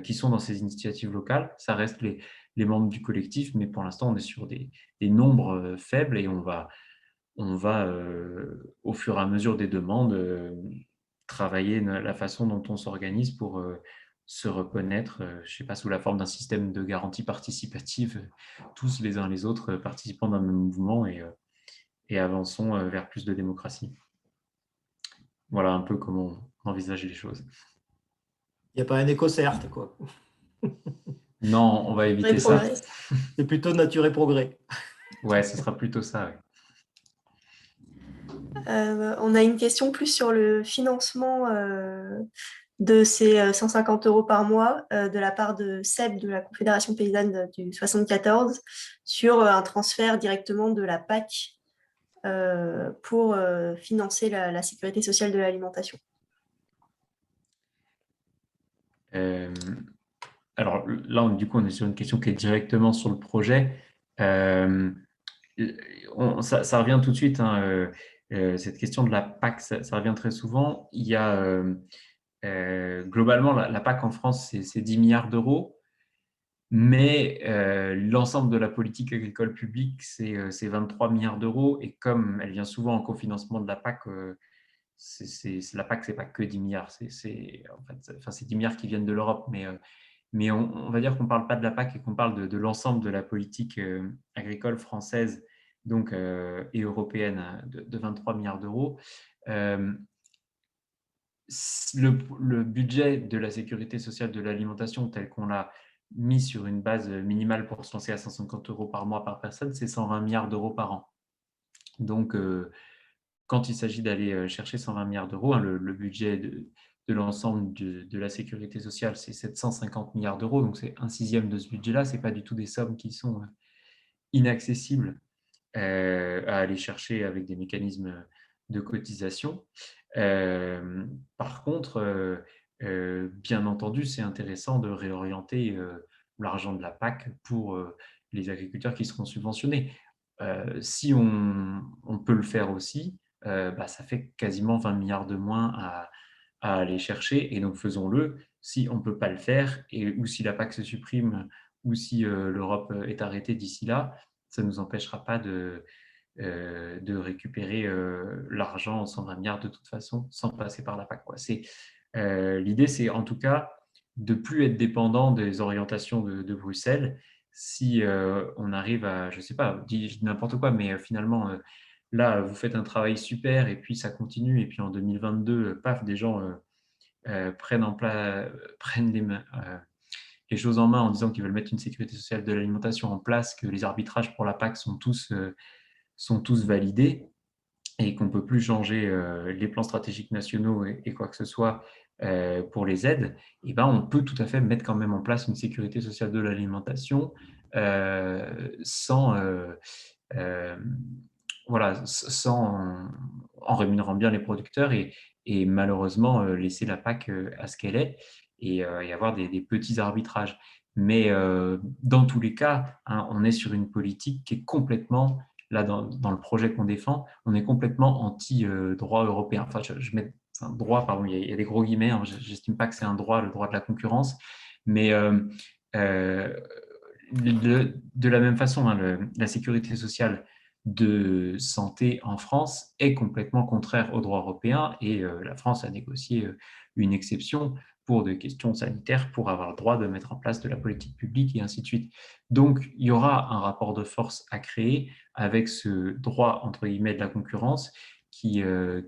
qui sont dans ces initiatives locales. Ça reste les membres du collectif, mais pour l'instant, on est sur des nombres faibles et on va au fur et à mesure des demandes, travailler la façon dont on s'organise pour se reconnaître, je ne sais pas, sous la forme d'un système de garantie participative, tous les uns les autres participant d'un même mouvement et avançons vers plus de démocratie. Voilà un peu comment on envisage les choses. Il n'y a pas un éco-cert, quoi. Non, on va éviter ça. C'est plutôt nature et progrès. Ouais, ce sera plutôt ça. Ouais. On a une question plus sur le financement de ces 150 € par mois de la part de Seb de la Confédération paysanne du 74 sur un transfert directement de la PAC pour financer la sécurité sociale de l'alimentation. Alors là, du coup, on est sur une question qui est directement sur le projet. Ça revient tout de suite, hein, cette question de la PAC, ça revient très souvent. Il y a globalement, la PAC en France, c'est 10 milliards d'euros, mais l'ensemble de la politique agricole publique, c'est 23 milliards d'euros. Et comme elle vient souvent en cofinancement de la PAC, la PAC, ce n'est pas que 10 milliards, c'est 10 milliards qui viennent de l'Europe, mais on va dire qu'on ne parle pas de la PAC et qu'on parle de l'ensemble de la politique agricole française donc, et européenne de 23 milliards d'euros. Le budget de la sécurité sociale de l'alimentation tel qu'on l'a mis sur une base minimale pour se lancer à 150 € par mois par personne, c'est 120 milliards d'euros par an. Donc, quand il s'agit d'aller chercher 120 milliards d'euros, hein, le budget de l'ensemble de la sécurité sociale, c'est 750 milliards d'euros, donc c'est 1/6 de ce budget-là. Ce n'est pas du tout des sommes qui sont inaccessibles à aller chercher avec des mécanismes de cotisation. Par contre, bien entendu, c'est intéressant de réorienter l'argent de la PAC pour les agriculteurs qui seront subventionnés. Si on peut le faire aussi, ça fait quasiment 20 milliards de moins à aller chercher, et donc faisons-le. Si on ne peut pas le faire, ou si la PAC se supprime, ou si l'Europe est arrêtée d'ici là, ça ne nous empêchera pas de récupérer l'argent en 120 milliards de toute façon, sans passer par la PAC. L'idée, c'est en tout cas de ne plus être dépendant des orientations de Bruxelles. Si on arrive à, je ne sais pas, je dis n'importe quoi, mais finalement, là, vous faites un travail super et puis ça continue, et puis en 2022, paf, des gens prennent les choses en main en disant qu'ils veulent mettre une sécurité sociale de l'alimentation en place, que les arbitrages pour la PAC sont tous validés et qu'on ne peut plus changer les plans stratégiques nationaux et quoi que ce soit pour les aides, et ben, on peut tout à fait mettre quand même en place une sécurité sociale de l'alimentation sans en rémunérant bien les producteurs et malheureusement laisser la PAC à ce qu'elle est et avoir des petits arbitrages. Mais dans tous les cas, hein, on est sur une politique qui est complètement, là dans le projet qu'on défend, on est complètement anti-droit européen. Enfin, je mets un droit, pardon, il y a des gros guillemets, hein, j'estime pas que c'est un droit, le droit de la concurrence, mais de la même façon, hein, la sécurité sociale de santé en France est complètement contraire au droit européen et la France a négocié une exception pour des questions sanitaires pour avoir le droit de mettre en place de la politique publique et ainsi de suite. Donc, il y aura un rapport de force à créer avec ce droit, entre guillemets, de la concurrence qui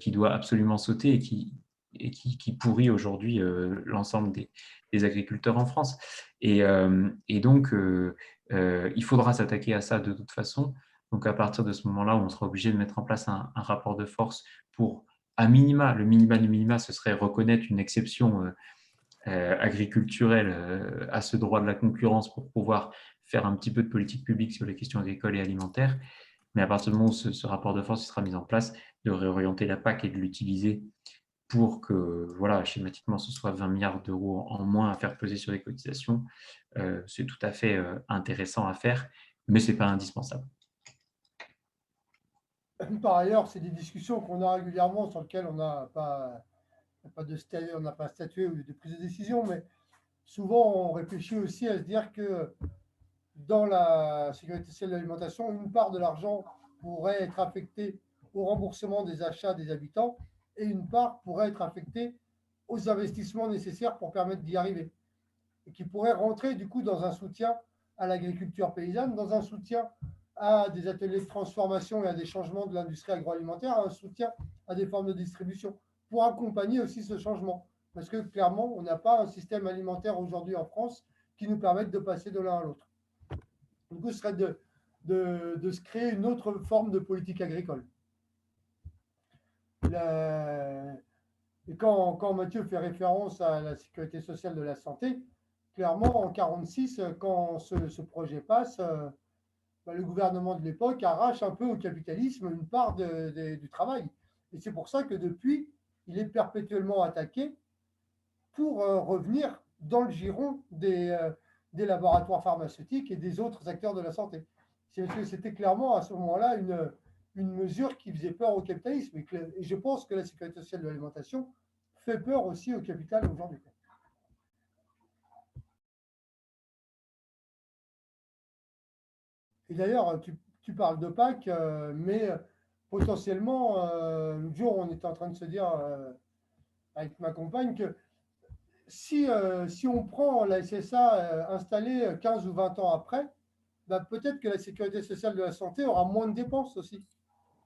doit absolument sauter et qui pourrit aujourd'hui l'ensemble des agriculteurs en France. Et donc, il faudra s'attaquer à ça de toute façon. Donc, à partir de ce moment-là, on sera obligé de mettre en place un rapport de force pour, à minima, le minima du minima, ce serait reconnaître une exception agriculturelle à ce droit de la concurrence pour pouvoir faire un petit peu de politique publique sur les questions agricoles et alimentaires. Mais à partir du moment où ce rapport de force sera mis en place, de réorienter la PAC et de l'utiliser pour que, voilà, schématiquement, ce soit 20 milliards d'euros en moins à faire peser sur les cotisations, c'est tout à fait intéressant à faire, mais ce n'est pas indispensable. Par ailleurs, c'est des discussions qu'on a régulièrement sur lesquelles on n'a pas statué ou de prise de décision, mais souvent on réfléchit aussi à se dire que dans la sécurité sociale de l'alimentation, une part de l'argent pourrait être affectée au remboursement des achats des habitants et une part pourrait être affectée aux investissements nécessaires pour permettre d'y arriver. Et qui pourrait rentrer du coup dans un soutien à l'agriculture paysanne, dans un soutien à des ateliers de transformation et à des changements de l'industrie agroalimentaire, à un soutien à des formes de distribution, pour accompagner aussi ce changement. Parce que clairement, on n'a pas un système alimentaire aujourd'hui en France qui nous permette de passer de l'un à l'autre. Du coup, ce serait de se créer une autre forme de politique agricole. Et quand Mathieu fait référence à la sécurité sociale de la santé, clairement, en 1946, quand ce projet passe, le gouvernement de l'époque arrache un peu au capitalisme une part du travail. Et c'est pour ça que depuis, il est perpétuellement attaqué pour revenir dans le giron des laboratoires pharmaceutiques et des autres acteurs de la santé. C'était clairement à ce moment-là une mesure qui faisait peur au capitalisme. Et je pense que la sécurité sociale de l'alimentation fait peur aussi au capital aujourd'hui. Et d'ailleurs, tu parles de PAC, mais potentiellement, l'autre jour, on était en train de se dire avec ma compagne que si on prend la SSA installée 15 ou 20 ans après, peut-être que la sécurité sociale de la santé aura moins de dépenses aussi.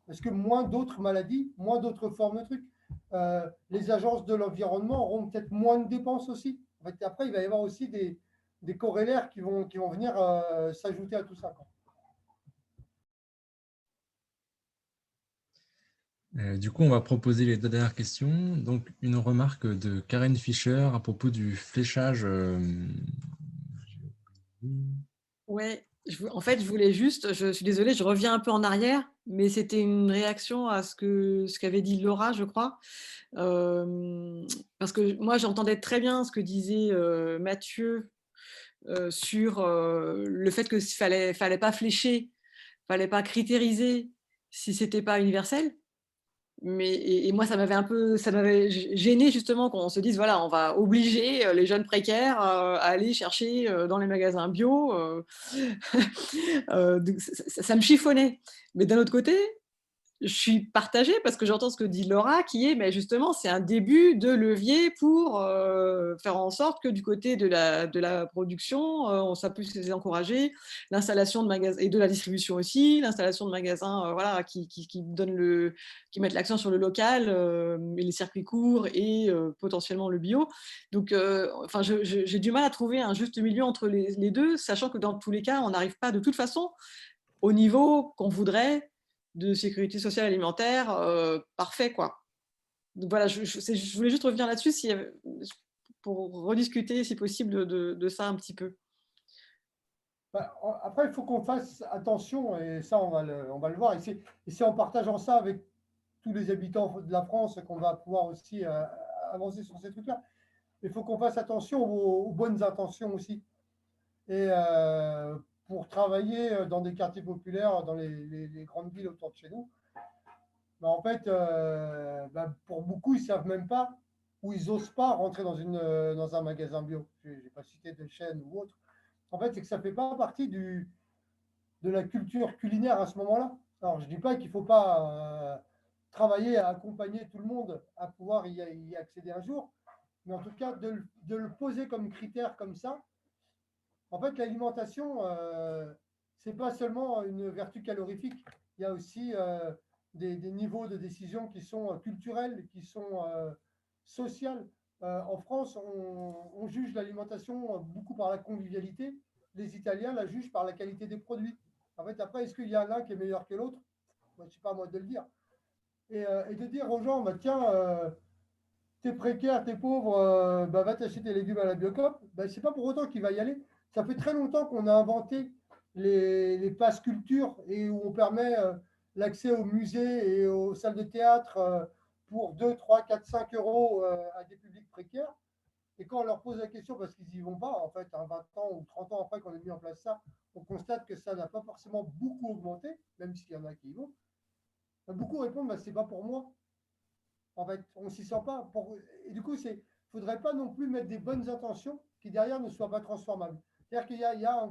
Parce que moins d'autres maladies, moins d'autres formes de trucs. Les agences de l'environnement auront peut-être moins de dépenses aussi. En fait, après, il va y avoir aussi des corrélaires qui vont venir s'ajouter à tout ça. Du coup, on va proposer les deux dernières questions. Donc, une remarque de Karen Fischer à propos du fléchage. Ouais, en fait, je voulais juste, je suis désolée, je reviens un peu en arrière, mais c'était une réaction à ce qu'avait dit Laura, je crois. Parce que moi, j'entendais très bien ce que disait Mathieu sur le fait qu'il fallait pas flécher, fallait pas critériser si c'était pas universel. Et moi, ça m'avait gêné justement qu'on se dise, voilà, on va obliger les jeunes précaires à aller chercher dans les magasins bio. Ça me chiffonnait. Mais d'un autre côté, je suis partagée parce que j'entends ce que dit Laura, qui est, mais justement, c'est un début de levier pour faire en sorte que du côté de la production, ça puisse les encourager, l'installation de magasins et de la distribution aussi, l'installation de magasins, voilà, qui mettent l'accent sur le local et les circuits courts et potentiellement le bio. Donc, enfin, j'ai du mal à trouver un juste milieu entre les deux, sachant que dans tous les cas, on n'arrive pas de toute façon au niveau qu'on voudrait de sécurité sociale alimentaire parfait, quoi. Donc voilà, je voulais juste revenir là-dessus pour rediscuter, si possible, de ça un petit peu. Après, il faut qu'on fasse attention, et ça, on va le voir. Et c'est en partageant ça avec tous les habitants de la France qu'on va pouvoir aussi avancer sur ces trucs-là. Il faut qu'on fasse attention aux bonnes intentions aussi. Et pour travailler dans des quartiers populaires, dans les grandes villes autour de chez nous, en fait, pour beaucoup, ils ne savent même pas ou ils n'osent pas rentrer dans un magasin bio. Je n'ai pas cité de chaîne ou autre. En fait, c'est que ça ne fait pas partie de la culture culinaire à ce moment-là. Alors, je ne dis pas qu'il ne faut pas travailler à accompagner tout le monde à pouvoir y accéder un jour, mais en tout cas, de le poser comme critère comme ça. En fait, l'alimentation, ce n'est pas seulement une vertu calorifique. Il y a aussi des niveaux de décision qui sont culturels, qui sont sociales. En France, on juge l'alimentation beaucoup par la convivialité. Les Italiens la jugent par la qualité des produits. En fait, après, est-ce qu'il y a l'un qui est meilleur que l'autre? Je ne sais pas à moi de le dire. Et de dire aux gens, tiens, t'es précaire, t'es pauvre, va t'acheter tes légumes à la Biocoop, ce n'est pas pour autant qu'il va y aller. Ça fait très longtemps qu'on a inventé les passes culture et où on permet l'accès aux musées et aux salles de théâtre pour 2, 3, 4, 5 euros à des publics précaires. Et quand on leur pose la question, parce qu'ils n'y vont pas, en fait, 20 ans ou 30 ans après qu'on ait mis en place ça, on constate que ça n'a pas forcément beaucoup augmenté, même s'il y en a qui y vont. Beaucoup répondent, bah, c'est pas pour moi. En fait, on ne s'y sent pas. Et du coup, il ne faudrait pas non plus mettre des bonnes intentions qui derrière ne soient pas transformables. C'est-à-dire qu'il y a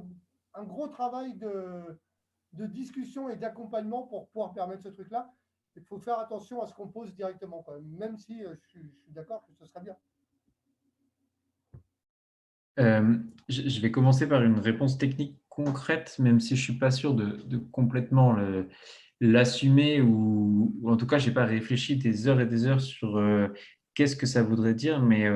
un gros travail de discussion et d'accompagnement pour pouvoir permettre ce truc-là. Il faut faire attention à ce qu'on pose directement, quoi. Même si je suis d'accord que ce serait bien. Je vais commencer par une réponse technique concrète, même si je ne suis pas sûr de complètement l'assumer ou en tout cas, je n'ai pas réfléchi des heures et des heures sur qu'est-ce que ça voudrait dire, mais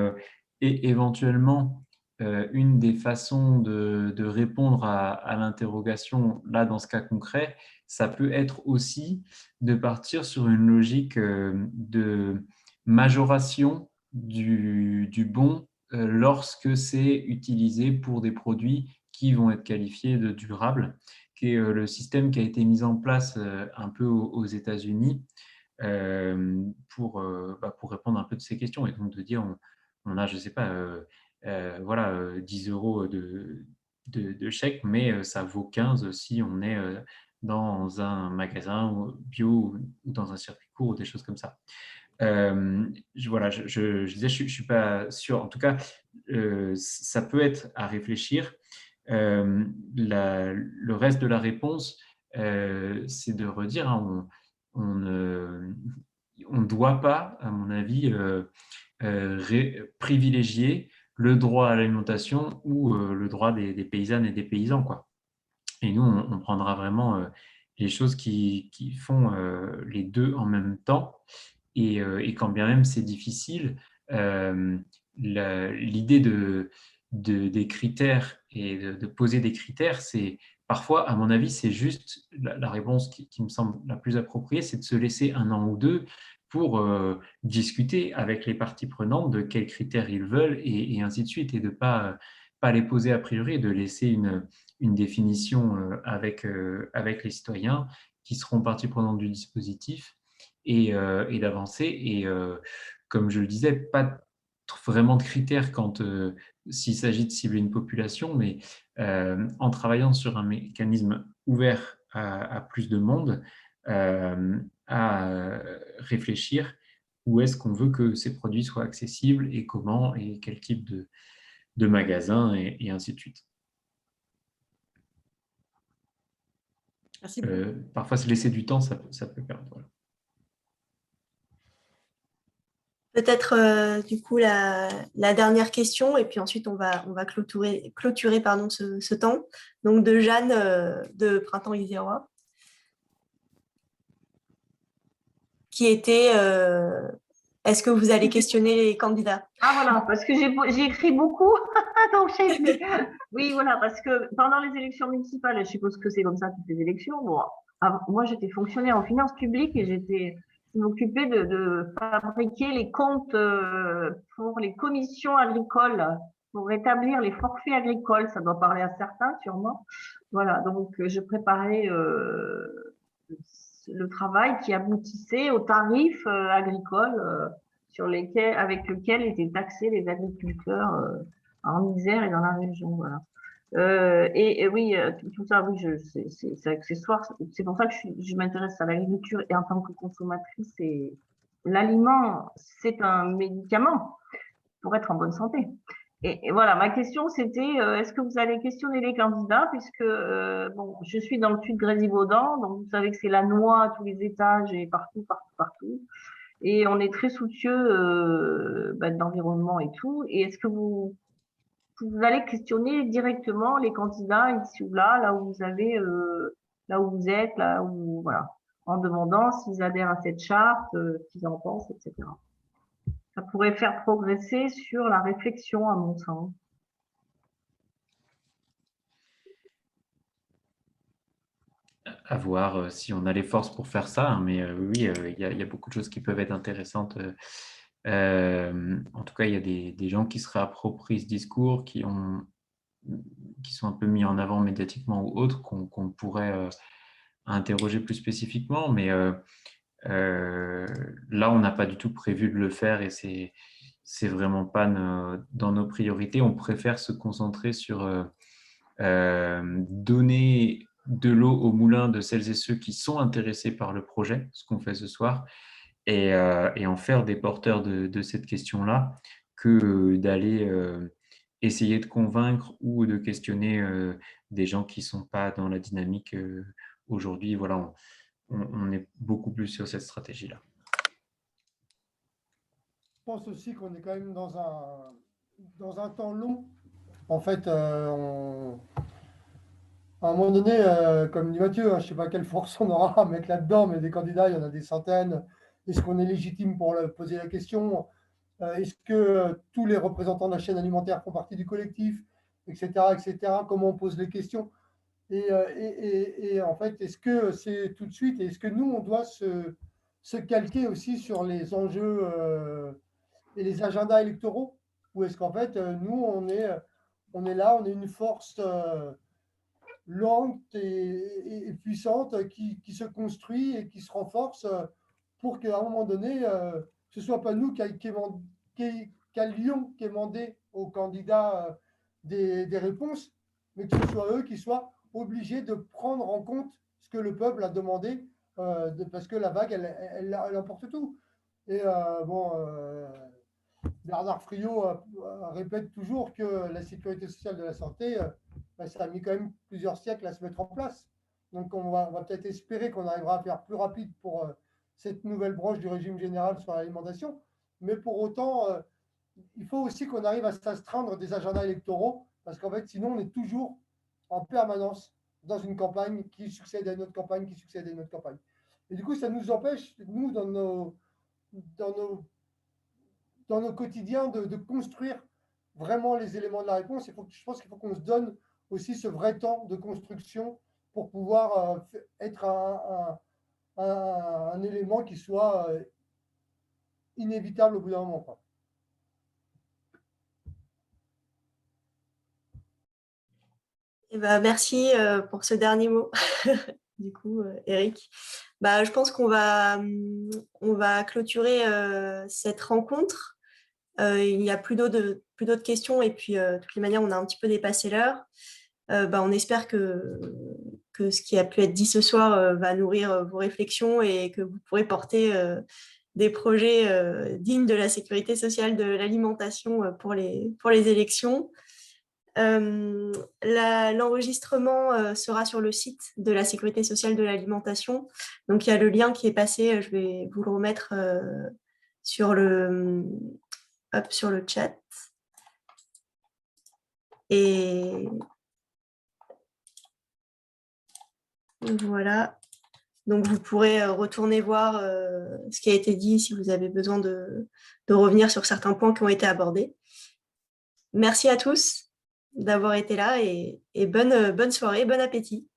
éventuellement, une des façons de répondre à l'interrogation, là, dans ce cas concret, ça peut être aussi de partir sur une logique de majoration du bon lorsque c'est utilisé pour des produits qui vont être qualifiés de durables, qui est le système qui a été mis en place un peu aux États-Unis pour répondre un peu de ces questions et donc de dire on a, je ne sais pas, 10 euros de chèque, mais ça vaut 15 si on est dans un magasin bio ou dans un circuit court ou des choses comme ça. Je disais, je ne suis pas sûr. En tout cas, ça peut être à réfléchir. Le reste de la réponse, c'est de redire, hein, on ne doit pas, à mon avis, privilégier le droit à l'alimentation ou le droit des paysannes et des paysans, quoi. Et nous, on prendra vraiment les choses qui font les deux en même temps. Et quand bien même c'est difficile, l'idée des critères et de poser des critères, c'est parfois, à mon avis, c'est juste la réponse qui me semble la plus appropriée, c'est de se laisser 1 an ou 2 pour discuter avec les parties prenantes de quels critères ils veulent et ainsi de suite, et de ne pas les poser a priori, de laisser une définition avec les citoyens qui seront parties prenantes du dispositif et d'avancer. Et comme je le disais, pas vraiment de critères s'il s'agit de cibler une population, mais en travaillant sur un mécanisme ouvert à plus de monde, à réfléchir où est-ce qu'on veut que ces produits soient accessibles et comment et quel type de magasin et ainsi de suite. Merci. Parfois, se laisser du temps, ça peut perdre. Voilà. Peut-être du coup la dernière question et puis ensuite on va clôturer ce temps. Donc de Jeanne de Printemps Isérois qui était est-ce que vous allez questionner les candidats? Ah voilà, parce que j'ai écrit beaucoup, donc j'ai plus. Oui, voilà, parce que pendant les élections municipales, je suppose que c'est comme ça toutes les élections. Bon, moi j'étais fonctionnaire en finances publiques et je m'occupais de fabriquer les comptes pour les commissions agricoles, pour rétablir les forfaits agricoles. Ça doit parler à certains, sûrement. Voilà, donc je préparais le travail qui aboutissait aux tarifs agricoles avec lequel étaient taxés les agriculteurs en Isère et dans la région. Voilà. Et oui, tout ça, oui, c'est accessoire. C'est pour ça que je m'intéresse à l'agriculture et en tant que consommatrice, l'aliment, c'est un médicament pour être en bonne santé. Et voilà, ma question, c'était est-ce que vous allez questionner les candidats puisque bon, je suis dans le sud de Grésivaudan, donc vous savez que c'est la noix à tous les étages et partout. Et on est très soucieux de l'environnement et tout. Et est-ce que vous allez questionner directement les candidats ici ou là où vous avez, là où vous êtes, voilà, en demandant s'ils adhèrent à cette charte, ce qu'ils en pensent, etc. Ça pourrait faire progresser sur la réflexion, à mon sens. À voir si on a les forces pour faire ça, hein, mais oui, il y a beaucoup de choses qui peuvent être intéressantes. En tout cas, il y a des gens qui se réapproprient ce discours, qui sont un peu mis en avant médiatiquement ou autres, qu'on pourrait interroger plus spécifiquement. Mais là, on n'a pas du tout prévu de le faire et c'est vraiment pas dans nos priorités. On préfère se concentrer sur donner de l'eau au moulin de celles et ceux qui sont intéressés par le projet, ce qu'on fait ce soir, et en faire des porteurs de cette question-là, que d'aller essayer de convaincre ou de questionner des gens qui ne sont pas dans la dynamique aujourd'hui. Voilà, on est beaucoup plus sur cette stratégie-là. Je pense aussi qu'on est quand même dans un temps long. En fait, à un moment donné, comme dit Mathieu, je ne sais pas quelle force on aura à mettre là-dedans, mais des candidats, il y en a des centaines. Est-ce qu'on est légitime pour poser la question? Est-ce que tous les représentants de la chaîne alimentaire font partie du collectif, etc., etc. Comment on pose les questions? Et en fait, est-ce que c'est tout de suite? Est-ce que nous, on doit se calquer aussi sur les enjeux et les agendas électoraux? Ou est-ce qu'en fait, nous, on est là, on est une force lente et puissante qui se construit et qui se renforce pour qu'à un moment donné, ce ne soit pas nous qu'à Lyon qui ait demandé aux candidats des réponses, mais que ce soit eux qui soient obligés de prendre en compte ce que le peuple a demandé, parce que la vague, elle emporte tout. Et Bernard Friot répète toujours que la sécurité sociale de la santé, ça a mis quand même plusieurs siècles à se mettre en place. Donc on va peut-être espérer qu'on arrivera à faire plus rapide pour cette nouvelle branche du régime général sur l'alimentation. Mais pour autant, il faut aussi qu'on arrive à s'astreindre des agendas électoraux, parce qu'en fait, sinon, on est toujours en permanence dans une campagne qui succède à une autre campagne, qui succède à une autre campagne. Et du coup, ça nous empêche, nous, dans nos quotidiens, de construire vraiment les éléments de la réponse. Je pense qu'il faut qu'on se donne aussi ce vrai temps de construction pour pouvoir être un élément qui soit inévitable au bout d'un moment, quoi. Et merci pour ce dernier mot, du coup, Eric. Je pense qu'on va clôturer cette rencontre. Il n'y a plus d'autres questions et puis, de toutes les manières, on a un petit peu dépassé l'heure. On espère que ce qui a pu être dit ce soir va nourrir vos réflexions et que vous pourrez porter des projets dignes de la sécurité sociale de l'alimentation pour les élections. L'enregistrement sera sur le site de la sécurité sociale de l'alimentation. Donc, il y a le lien qui est passé. Je vais vous le remettre sur le chat. Et voilà. Donc, vous pourrez retourner voir ce qui a été dit si vous avez besoin de revenir sur certains points qui ont été abordés. Merci à tous d'avoir été là et bonne soirée, bon appétit.